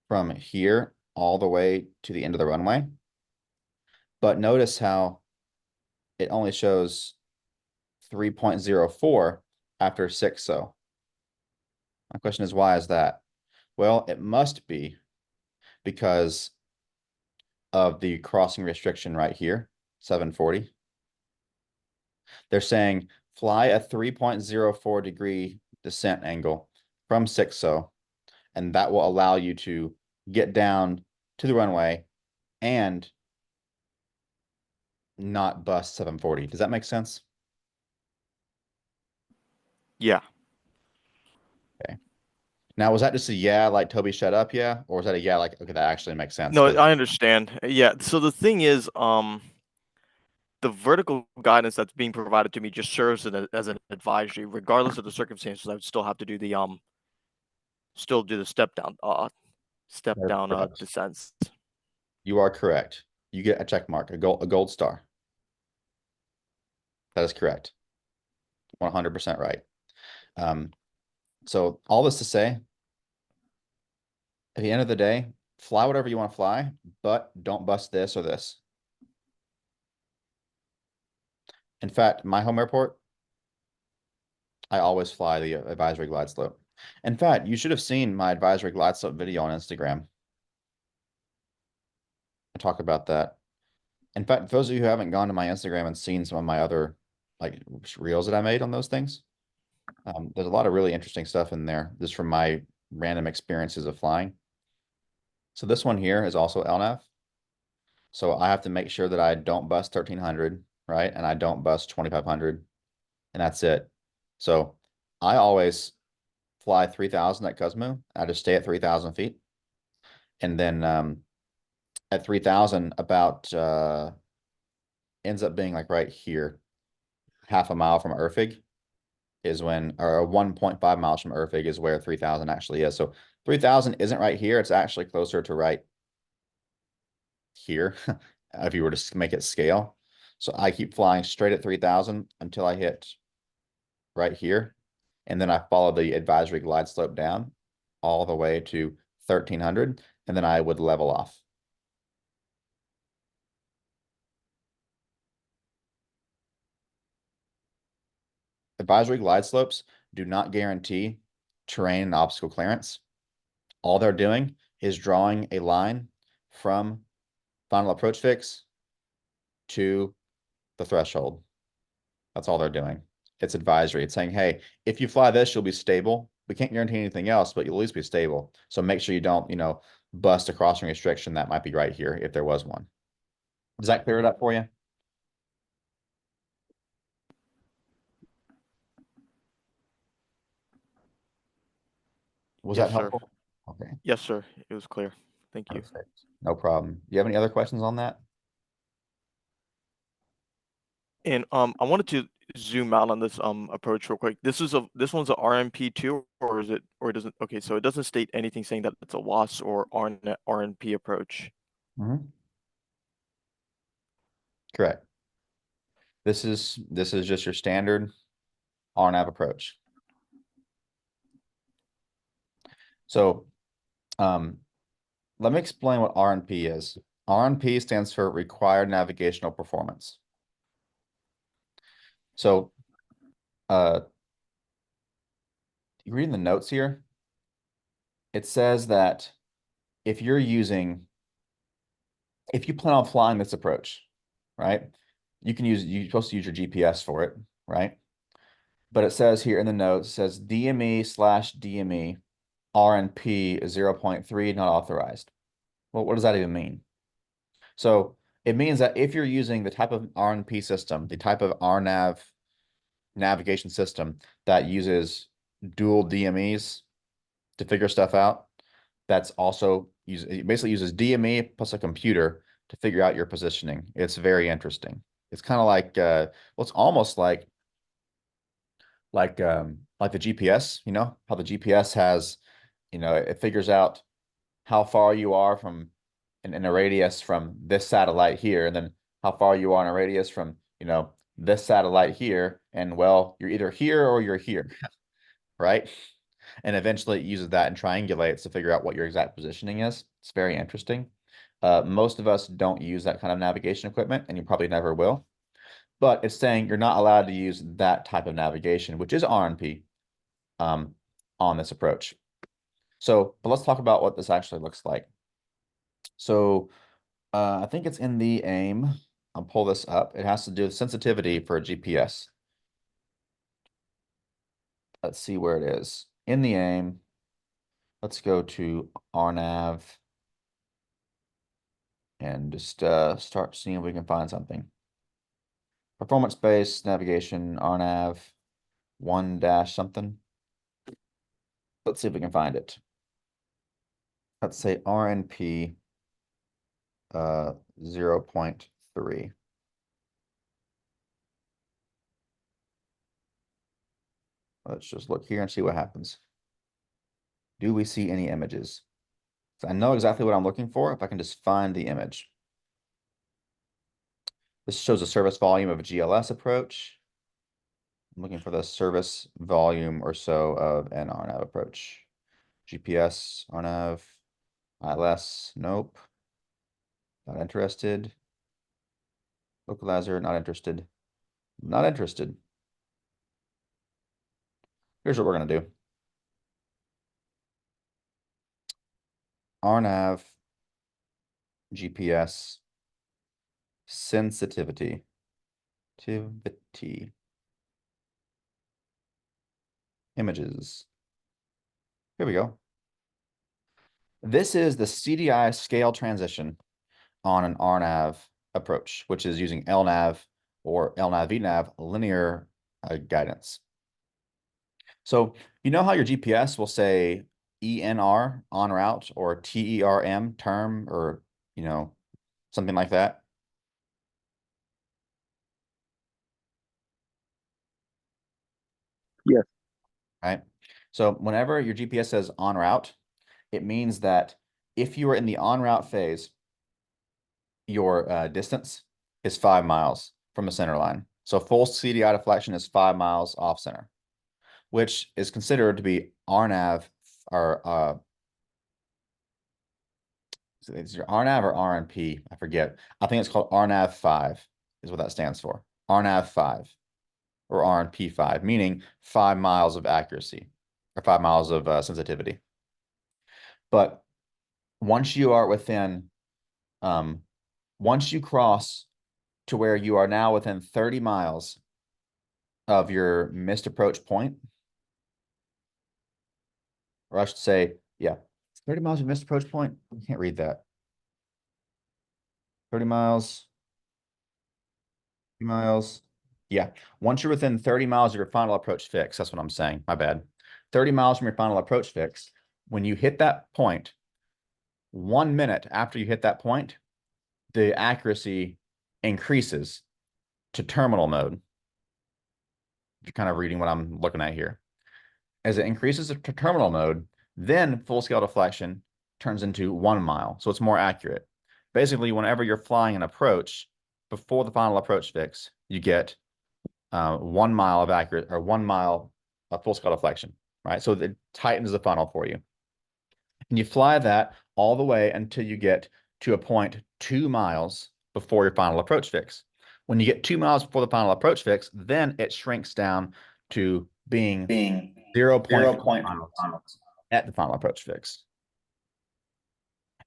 from here all the way to the end of the runway. But notice how it only shows 3.04 after 6 so. My question is, why is that? Well, it must be because of the crossing restriction right here, 740. They're saying fly a 3.04 degree descent angle from 6 so, and that will allow you to get down to the runway and not bust 740. Does that make sense? Yeah. Okay. Now, was that just a yeah, like Toby, shut up, yeah? Or was that a yeah, like, okay, that actually makes sense? No, I understand. Yeah. So the thing is, the vertical guidance that's being provided to me just serves as an advisory, regardless of the circumstances. I would still have to do the step down Correct. descents. You are correct. You get a check mark, a gold star. That is correct. 100% right. So all this to say, at the end of the day, fly whatever you want to fly, but don't bust this or this. In fact, my home airport, I always fly the advisory glide slope. In fact, you should have seen my advisory glide slope video on Instagram. I talk about that. In fact, for those of you who haven't gone to my Instagram and seen some of my other like reels that I made on those things, there's a lot of really interesting stuff in there just from my random experiences of flying. So this one here is also LNAV. So I have to make sure that I don't bust 1300, right? And I don't bust 2500, and that's it. So I always fly 3000 at Cosmo. I just stay at 3000 feet. And then at 3000, about ends up being like right here, half a mile from Erfig is when, or 1.5 miles from Erfig is where 3000 actually is. So 3000 isn't right here. It's actually closer to right here if you were to make it scale. So I keep flying straight at 3000 until I hit right here. And then I follow the advisory glide slope down all the way to 1300. And then I would level off. Advisory glide slopes do not guarantee terrain and obstacle clearance. All they're doing is drawing a line from final approach fix to the threshold. That's all they're doing. It's advisory. It's saying, hey, if you fly this, you'll be stable. We can't guarantee anything else, but you'll at least be stable. So make sure you don't, bust a crossing restriction that might be right here if there was one. Does that clear it up for you? Was Yes, that sir. helpful? Okay, Yes, sir. It was clear. Thank you. perfect. No problem. Do you have any other questions on that? And I wanted to zoom out on this approach real quick. This one's a RMP too, or is it, or it doesn't? Okay, so it doesn't state anything saying that it's a WAS or RNP approach. Correct. This is just your standard RNAV approach. So let me explain what RNP is. RNP stands for Required Navigational Performance. So you read the notes here, it says that if you plan on flying this approach, right, you're supposed to use your GPS for it, right? But it says here in the notes, it says DME/DME RNP 0.3 not authorized. Well, what does that even mean? So it means that if you're using the type of RNP system, the type of RNAV navigation system that uses dual DMEs to figure stuff out, that's also it basically uses DME plus a computer to figure out your positioning. It's very interesting. It's kind of like well, it's almost like the GPS, how the GPS has, it figures out how far you are from in a radius from this satellite here, and then how far you are in a radius from, this satellite here. And well, you're either here or you're here, right? And eventually it uses that and triangulates to figure out what your exact positioning is. It's very interesting. Most of us don't use that kind of navigation equipment, and you probably never will. But it's saying you're not allowed to use that type of navigation, which is RNP, on this approach. So, but let's talk about what this actually looks like. So I think it's in the AIM. I'll pull this up. It has to do with sensitivity for GPS. Let's see where it is. In the AIM, let's go to RNAV and just start seeing if we can find something. Performance-based navigation, RNAV, 1 dash something. Let's see if we can find it. Let's say RNP 0.3. Let's just look here and see what happens. Do we see any images? So I know exactly what I'm looking for if I can just find the image. This shows a service volume of a GLS approach. I'm looking for the service volume or so of an RNAV approach. GPS, RNAV, ILS, nope. Not interested. Localizer, not interested. Not interested. Here's what we're going to do. RNAV, GPS, sensitivity, images. Here we go. This is the CDI scale transition on an RNAV approach, which is using LNAV or LNAV-VNAV linear guidance. So you know how your GPS will say ENR en route or TERM term or something like that? Yes. Right. So whenever your GPS says en route, it means that if you are in the en route phase, your distance is 5 miles from the center line. So full CDI deflection is 5 miles off center, which is considered to be RNAV or is your RNAV or RNP? I forget. I think it's called RNAV 5 is what that stands for. RNAV 5 or RNP 5, meaning 5 miles of accuracy or 5 miles of sensitivity. But once you are within, once you cross to where you are now within 30 miles of your missed approach point, or I should say, yeah, 30 miles of missed approach point. I can't read that. 30 miles, 30 miles. Yeah, once you're within 30 miles of your final approach fix, that's what I'm saying. My bad. 30 miles from your final approach fix, when you hit that point, 1 minute after you hit that point, the accuracy increases to terminal mode. You're kind of reading what I'm looking at here. As it increases to terminal mode, then full scale deflection turns into 1 mile. So it's more accurate. Basically, whenever you're flying an approach before the final approach fix, you get 1 mile of accurate or 1 mile of full scale deflection, right? So it tightens the funnel for you. And you fly that all the way until you get to a point 2 miles before your final approach fix. When you get 2 miles before the final approach fix, then it shrinks down to being 0.3 miles at the final approach fix.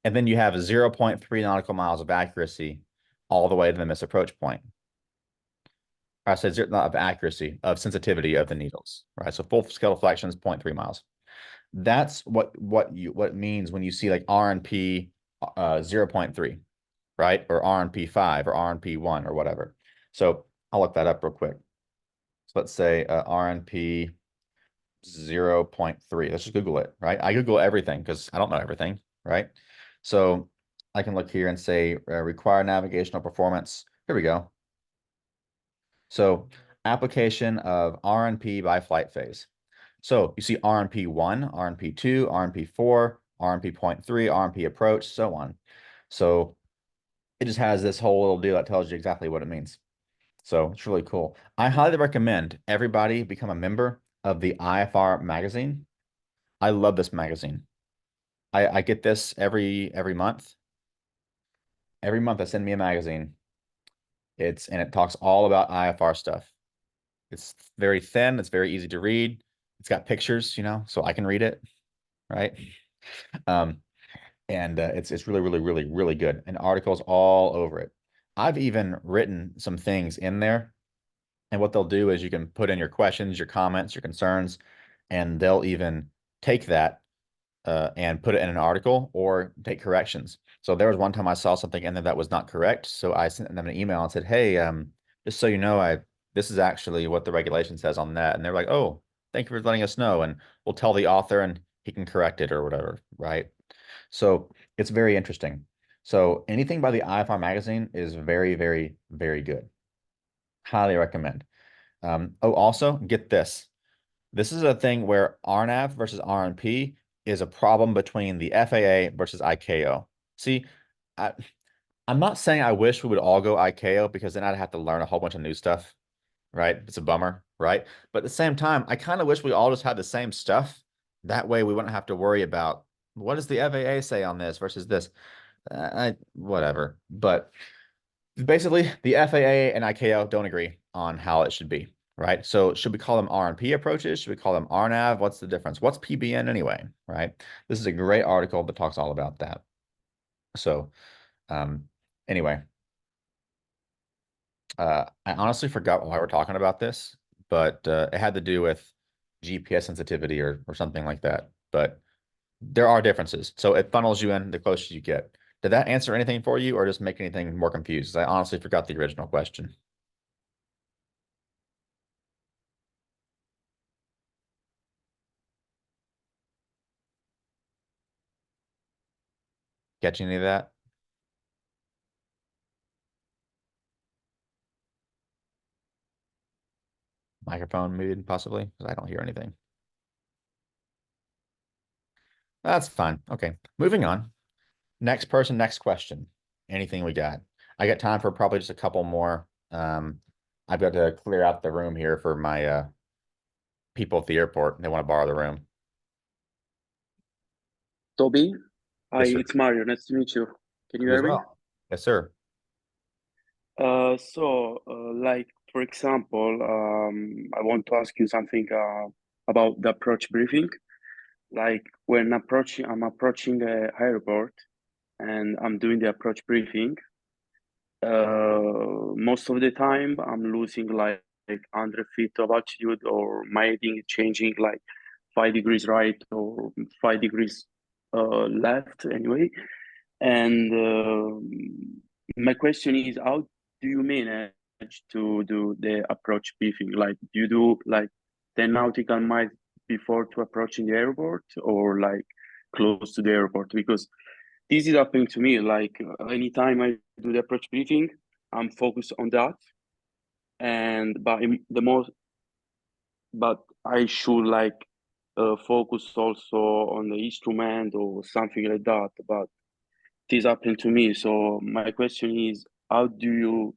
And then you have 0.3 nautical miles of accuracy all the way to the missed approach point. I said not of accuracy, of sensitivity of the needles, right? So full scale deflection is 0.3 miles. That's what it means when you see like RNP 0.3, right? Or RNP 5 or RNP 1 or whatever. So I'll look that up real quick. So let's say RNP 0.3. Let's just Google it, right? I Google everything because I don't know everything, right? So I can look here and say require navigational performance. Here we go. So application of RNP by flight phase. So you see RNP 1, RNP 2, RNP 4, RNP 0.3, RNP approach, so on. So it just has this whole little deal that tells you exactly what it means. So it's really cool. I highly recommend everybody become a member of the IFR magazine. I love this magazine. I get this every month. Every month they send me a magazine. And it talks all about IFR stuff. It's very thin, it's very easy to read. It's got pictures, so I can read it, right? And it's really, really, really, really good. And articles all over it. I've even written some things in there. And what they'll do is you can put in your questions, your comments, your concerns, and they'll even take that and put it in an article or take corrections. So there was one time I saw something in there that was not correct. So I sent them an email and said, hey, just so you know, this is actually what the regulation says on that. And they're like, oh, thank you for letting us know. And we'll tell the author and he can correct it or whatever, right? So it's very interesting. So anything by the IFR magazine is very, very, very good. Highly recommend. Also, get this. This is a thing where RNAV versus RNP is a problem between the FAA versus ICAO. See, I'm not saying I wish we would all go ICAO because then I'd have to learn a whole bunch of new stuff, right? It's a bummer, right? But at the same time, I kind of wish we all just had the same stuff. That way we wouldn't have to worry about what does the FAA say on this versus this. Whatever. But basically, the FAA and ICAO don't agree on how it should be, right? So should we call them R&P approaches? Should we call them RNAV? What's the difference? What's PBN anyway, right? This is a great article that talks all about that. So anyway, I honestly forgot why we're talking about this, but it had to do with GPS sensitivity or something like that. But there are differences. So it funnels you in the closer you get. Did that answer anything for you or just make anything more confused? I honestly forgot the original question. Catch any of that? Microphone muted possibly, because I don't hear anything. That's fine. Okay, moving on. Next person, next question. Anything we got? I got time for probably just a couple more. I've got to clear out the room here for my people at the airport. They want to borrow the room. Toby, hi, Yes, sir. it's Mario. Nice to meet you. Can you You as hear me? well. Yes, sir. Like for example, I want to ask you something about the approach briefing. Like when I'm approaching a airport and I'm doing the approach briefing. Most of the time I'm losing like 100 feet of altitude, or my heading is changing like 5 degrees right or 5 degrees left anyway. And my question is, how do you manage to do the approach briefing? Like, do you do like 10 nautical miles before to approaching the airport, or like close to the airport? Because this is happening to me. Like anytime I do the approach briefing, I'm focused on that, and but I should like focus also on the instrument or something like that. But this happened to me. So my question is, how do you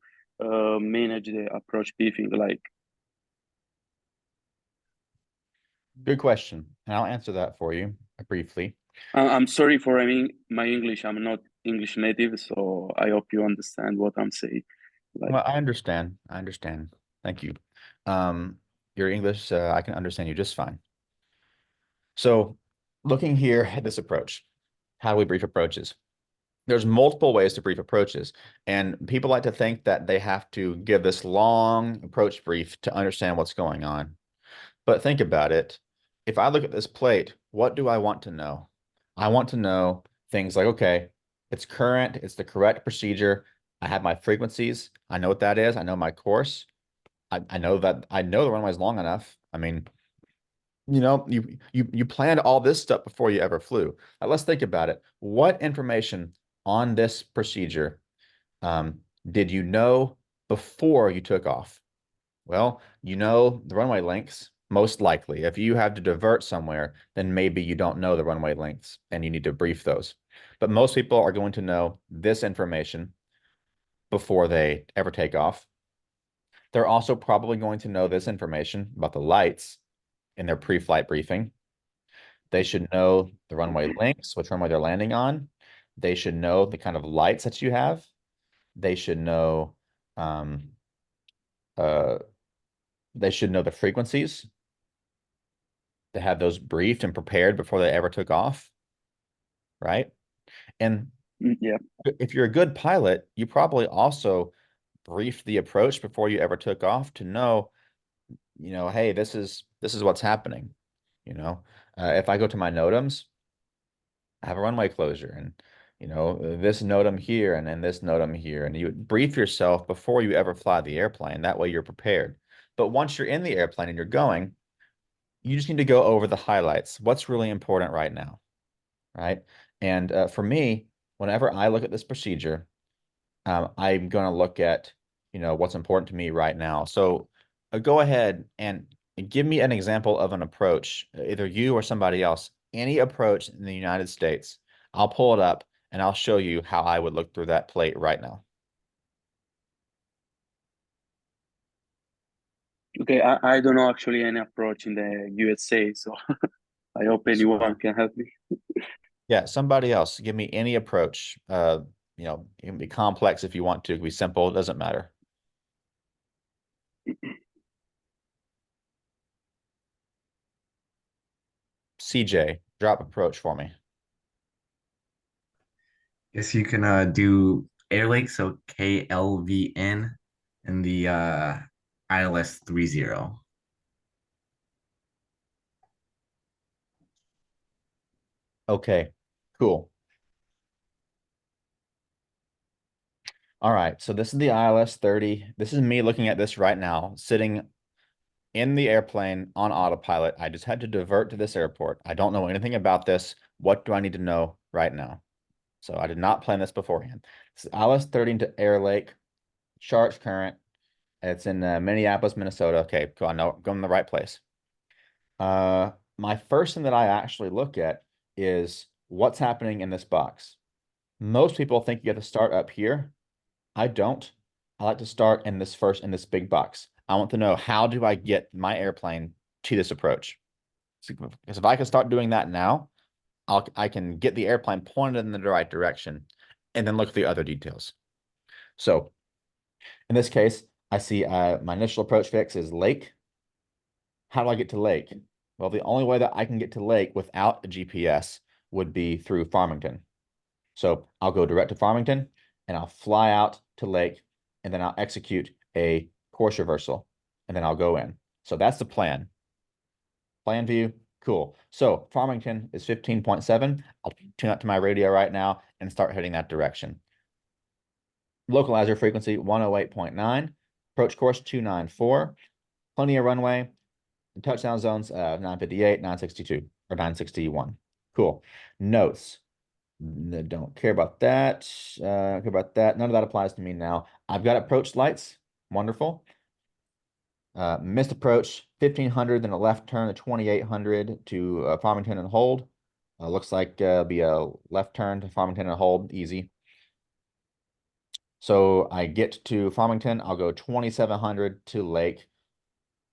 manage the approach briefing? Like, Good question. And I'll answer that for you briefly. I'm sorry for my English. I'm not English native, so I hope you understand what I'm saying. Like, Well, I understand. I understand. Thank you. Your English, I can understand you just fine. So looking here at this approach, how do we brief approaches? There's multiple ways to brief approaches, and people like to think that they have to give this long approach brief to understand what's going on. But think about it. If I look at this plate, what do I want to know? I want to know things like, okay, it's current, it's the correct procedure. I have my frequencies. I know what that is. I know my course. I know that I know the runway is long enough. I mean, you planned all this stuff before you ever flew. Now let's think about it. What information on this procedure did you know before you took off? Well, you know the runway lengths, most likely. If you have to divert somewhere, then maybe you don't know the runway lengths and you need to brief those. But most people are going to know this information before they ever take off. They're also probably going to know this information about the lights in their pre-flight briefing. They should know the runway lengths, which runway they're landing on. They should know the kind of lights that you have. They should know um, uh, they should know the frequencies. To have those briefed and prepared before they ever took off, right? And yeah. if you're a good pilot, you probably also briefed the approach before you ever took off to know, hey, this is what's happening. If I go to my NOTAMs, I have a runway closure, and this NOTAM here and then this NOTAM here, and you brief yourself before you ever fly the airplane. That way you're prepared. But once you're in the airplane and you're going, you just need to go over the highlights. What's really important right now, right? And for me, whenever I look at this procedure, I'm going to look at, what's important to me right now. So go ahead and give me an example of an approach, either you or somebody else, any approach in the United States. I'll pull it up and I'll show you how I would look through that plate right now. Okay, I don't know actually any approach in the USA, so I hope anyone can help me. Yeah, somebody else. Give me any approach. It can be complex if you want to. It can be simple. It doesn't matter. CJ, drop approach for me. Guess you can do Air Lake, so KLVN, and the ILS 30. Okay, cool. All right, so this is the ILS 30. This is me looking at this right now, sitting in the airplane on autopilot. I just had to divert to this airport. I don't know anything about this. What do I need to know right now? So I did not plan this beforehand. This is ILS 30 to Air Lake, Sharks current. It's in Minneapolis, Minnesota. Okay, cool. I know I'm going in the right place. My first thing that I actually look at is what's happening in this box. Most people think you have to start up here. I don't. I like to start in this big box. I want to know, how do I get my airplane to this approach? Because if I can start doing that now, I can get the airplane pointed in the right direction and then look at the other details. So in this case, I see my initial approach fix is Lake. How do I get to Lake? Well, the only way that I can get to Lake without a GPS would be through Farmington. So I'll go direct to Farmington and I'll fly out to Lake, and then I'll execute a course reversal, and then I'll go in. So that's the plan. Plan view, cool. So Farmington is 15.7. I'll tune up to my radio right now and start heading that direction. Localizer frequency 108.9, approach course 294, plenty of runway, touchdown zones 958, 962, or 961. Cool. Notes. Don't care about that. Care about that. None of that applies to me now. I've got approach lights. Wonderful. Missed approach 1500, then a left turn to 2800 to Farmington and hold. Looks like it'll be a left turn to Farmington and hold. Easy. So I get to Farmington. I'll go 2700 to Lake.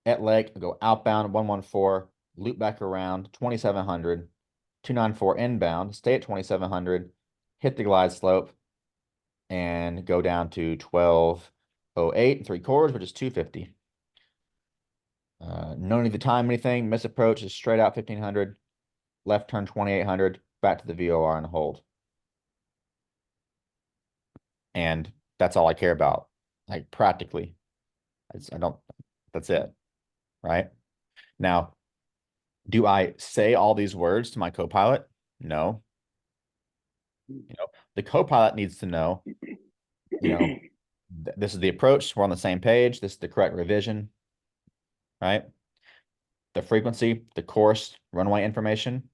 At Lake, I'll go outbound 114, loop back around 2700. 294 inbound, stay at 2700, hit the glide slope, and go down to 1208 3/4, which is 250. No need to time anything. Miss approach is straight out 1500, left turn 2800, back to the VOR and hold. And that's all I care about, like practically. That's it, right? Now, do I say all these words to my co-pilot? No. The co-pilot needs to know, this is the approach. We're on the same page. This is the correct revision, right? The frequency, the course, runway information.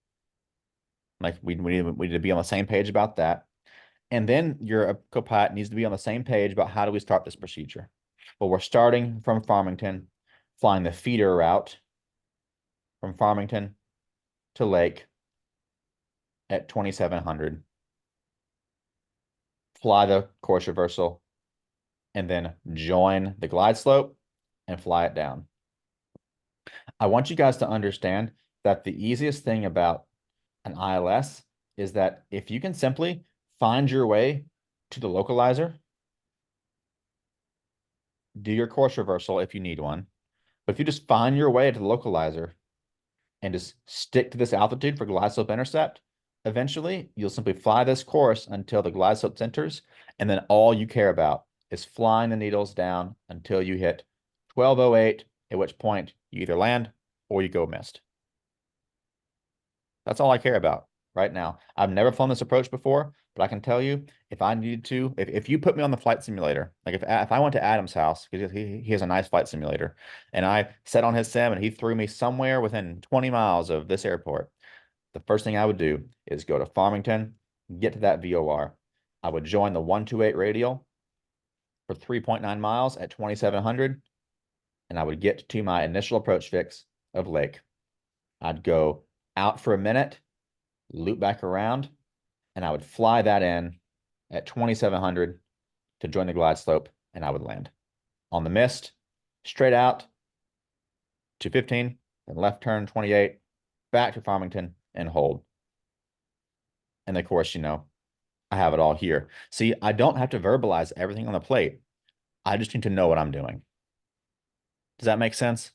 Like we need to be on the same page about that. And then your co-pilot needs to be on the same page about how do we start this procedure. Well, we're starting from Farmington, flying the feeder route from Farmington to Lake at 2700. Fly the course reversal, and then join the glide slope and fly it down. I want you guys to understand that the easiest thing about an ILS is that if you can simply find your way to the localizer, do your course reversal if you need one. But if you just find your way to the localizer and just stick to this altitude for glide slope intercept, eventually you'll simply fly this course until the glide slope centers, and then all you care about is flying the needles down until you hit 1208, at which point you either land or you go missed. That's all I care about right now. I've never flown this approach before, but I can tell you, if I needed to, if you put me on the flight simulator, like if I went to Adam's house, because he has a nice flight simulator, and I sat on his sim and he threw me somewhere within 20 miles of this airport, the first thing I would do is go to Farmington, get to that VOR. I would join the 128 radial for 3.9 miles at 2700, and I would get to my initial approach fix of Lake. I'd go out for a minute, loop back around, and I would fly that in at 2700 to join the glide slope, and I would land on the mist, straight out to 15, then left turn 28, back to Farmington and hold. And of course, I have it all here. See, I don't have to verbalize everything on the plate. I just need to know what I'm doing. Does that make sense?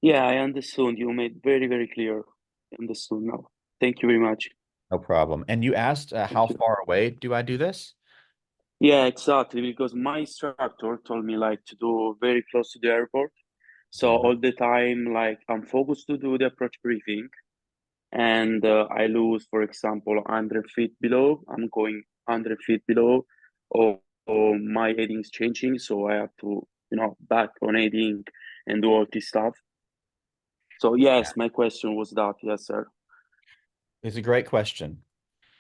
Yeah, I understood. You made very, very clear. Understood now. Thank you very much. No problem. And you asked how you. far away do I do this? Yeah, exactly. Because my instructor told me like to do very close to the airport. So Okay. all the time, like I'm focused to do the approach briefing, and I lose, for example, 100 feet below. I'm going 100 feet below, or my heading is changing, so I have to, back on heading and do all this stuff. So yes, my question was that. Yes, sir. It's a great question.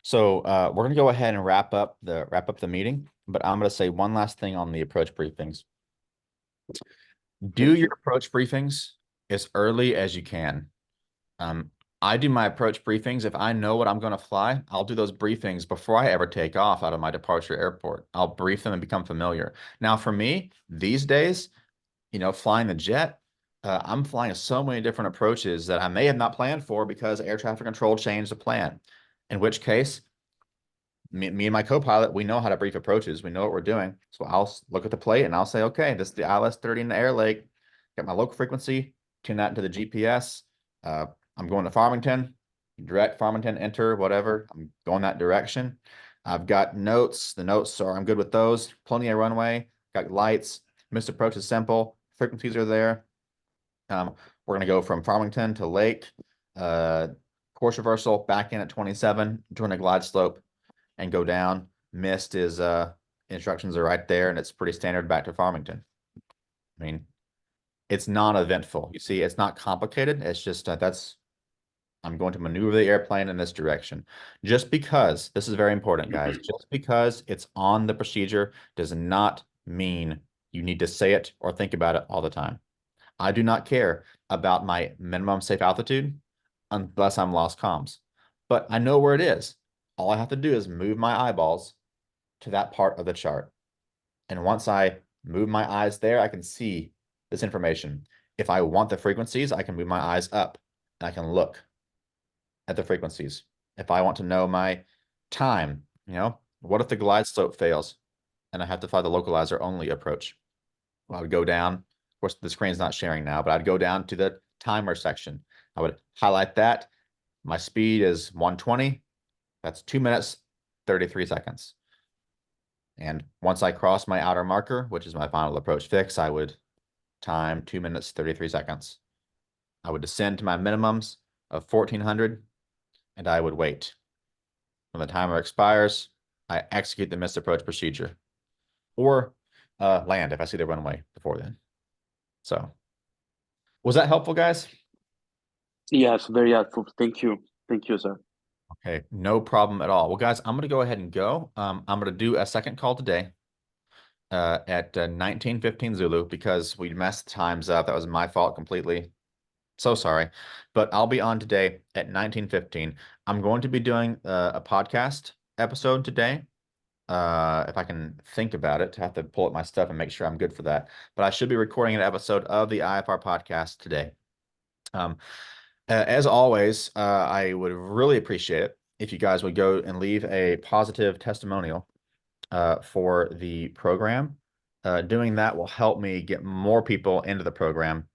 So we're gonna go ahead and wrap up the meeting, but I'm gonna say one last thing on the approach briefings. Do Thank your you. approach briefings as early as you can. I do my approach briefings. If I know what I'm going to fly, I'll do those briefings before I ever take off out of my departure airport. I'll brief them and become familiar. Now, for me, these days, flying the jet, I'm flying so many different approaches that I may have not planned for because air traffic control changed the plan. In which case, me and my co-pilot, we know how to brief approaches. We know what we're doing. So I'll look at the plate and I'll say, okay, this is the ILS 30 in the Air Lake. Got my local frequency, tune that into the GPS. I'm going to Farmington, direct Farmington, enter, whatever. I'm going that direction. I've got notes. The notes are, I'm good with those. Plenty of runway, got lights. Missed approach is simple. Frequencies are there. We're going to go from Farmington to Lake. Course reversal, back in at 27, join a glide slope and go down. Missed is instructions are right there, and it's pretty standard back to Farmington. I mean, it's non-eventful. You see, it's not complicated. It's just I'm going to maneuver the airplane in this direction. Just because, this is very important, guys, just because it's on the procedure does not mean you need to say it or think about it all the time. I do not care about my minimum safe altitude unless I'm lost comms, but I know where it is. All I have to do is move my eyeballs to that part of the chart. And once I move my eyes there, I can see this information. If I want the frequencies, I can move my eyes up and I can look at the frequencies. If I want to know my time, what if the glide slope fails and I have to fly the localizer only approach? Well, I would go down. Of course, the screen's not sharing now, but I'd go down to the timer section. I would highlight that. My speed is 120. That's 2 minutes, 33 seconds. And once I cross my outer marker, which is my final approach fix, I would time 2 minutes, 33 seconds. I would descend to my minimums of 1400 and I would wait. When the timer expires, I execute the missed approach procedure or land if I see the runway before then. So was that helpful, guys? Yes, very helpful. Thank you. Thank you, sir. Okay, no problem at all. Well, guys, I'm going to go ahead and go. I'm going to do a second call today at 19:15 Zulu because we messed times up. That was my fault completely. So sorry, but I'll be on today at 19:15. I'm going to be doing a podcast episode today. If I can think about it, I have to pull up my stuff and make sure I'm good for that. But I should be recording an episode of the IFR podcast today. As always, I would really appreciate it if you guys would go and leave a positive testimonial for the program. Doing that will help me get more people into the program,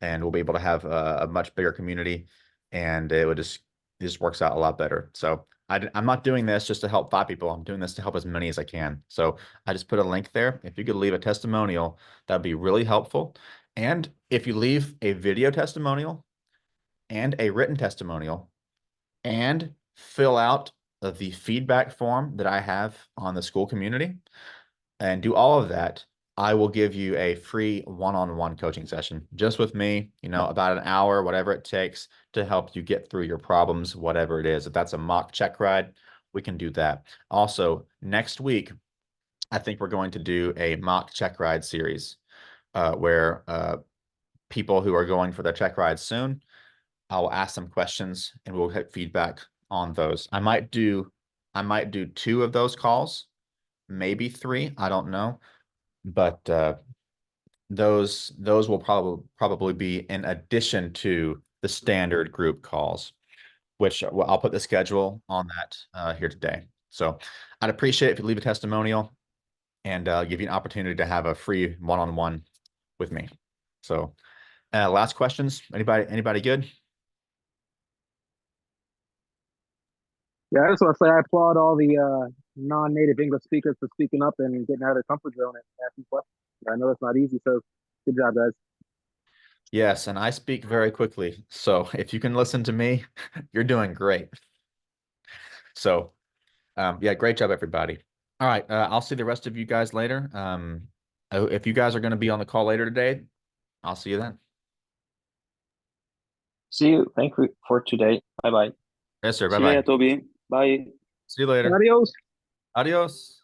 and we'll be able to have a much bigger community, and it just works out a lot better. So I'm not doing this just to help 5 people. I'm doing this to help as many as I can. So I just put a link there. If you could leave a testimonial, that'd be really helpful. And if you leave a video testimonial and a written testimonial and fill out the feedback form that I have on the school community and do all of that, I will give you a free one-on-one coaching session just with me, about an hour, whatever it takes to help you get through your problems, whatever it is. If that's a mock check ride, we can do that. Also, next week, I think we're going to do a mock check ride series where people who are going for their check rides soon, I'll ask them questions and we'll get feedback on those. I might do 2 of those calls, maybe 3, I don't know. But those will probably be in addition to the standard group calls, which I'll put the schedule on that here today. So I'd appreciate it if you leave a testimonial and give you an opportunity to have a free one-on-one with me. So last questions, anybody good? Yeah, I just want to say I applaud all the non-native English speakers for speaking up and getting out of their comfort zone and asking questions. I know it's not easy, so good job, guys. Yes, and I speak very quickly. So if you can listen to me, you're doing great. So yeah, great job, everybody. All right, I'll see the rest of you guys later. If you guys are going to be on the call later today, I'll see you then. See you. Thank you for today. Bye bye. Yes, sir. See you later, Bye-bye. Toby. Bye. See you later. Adios. Adios.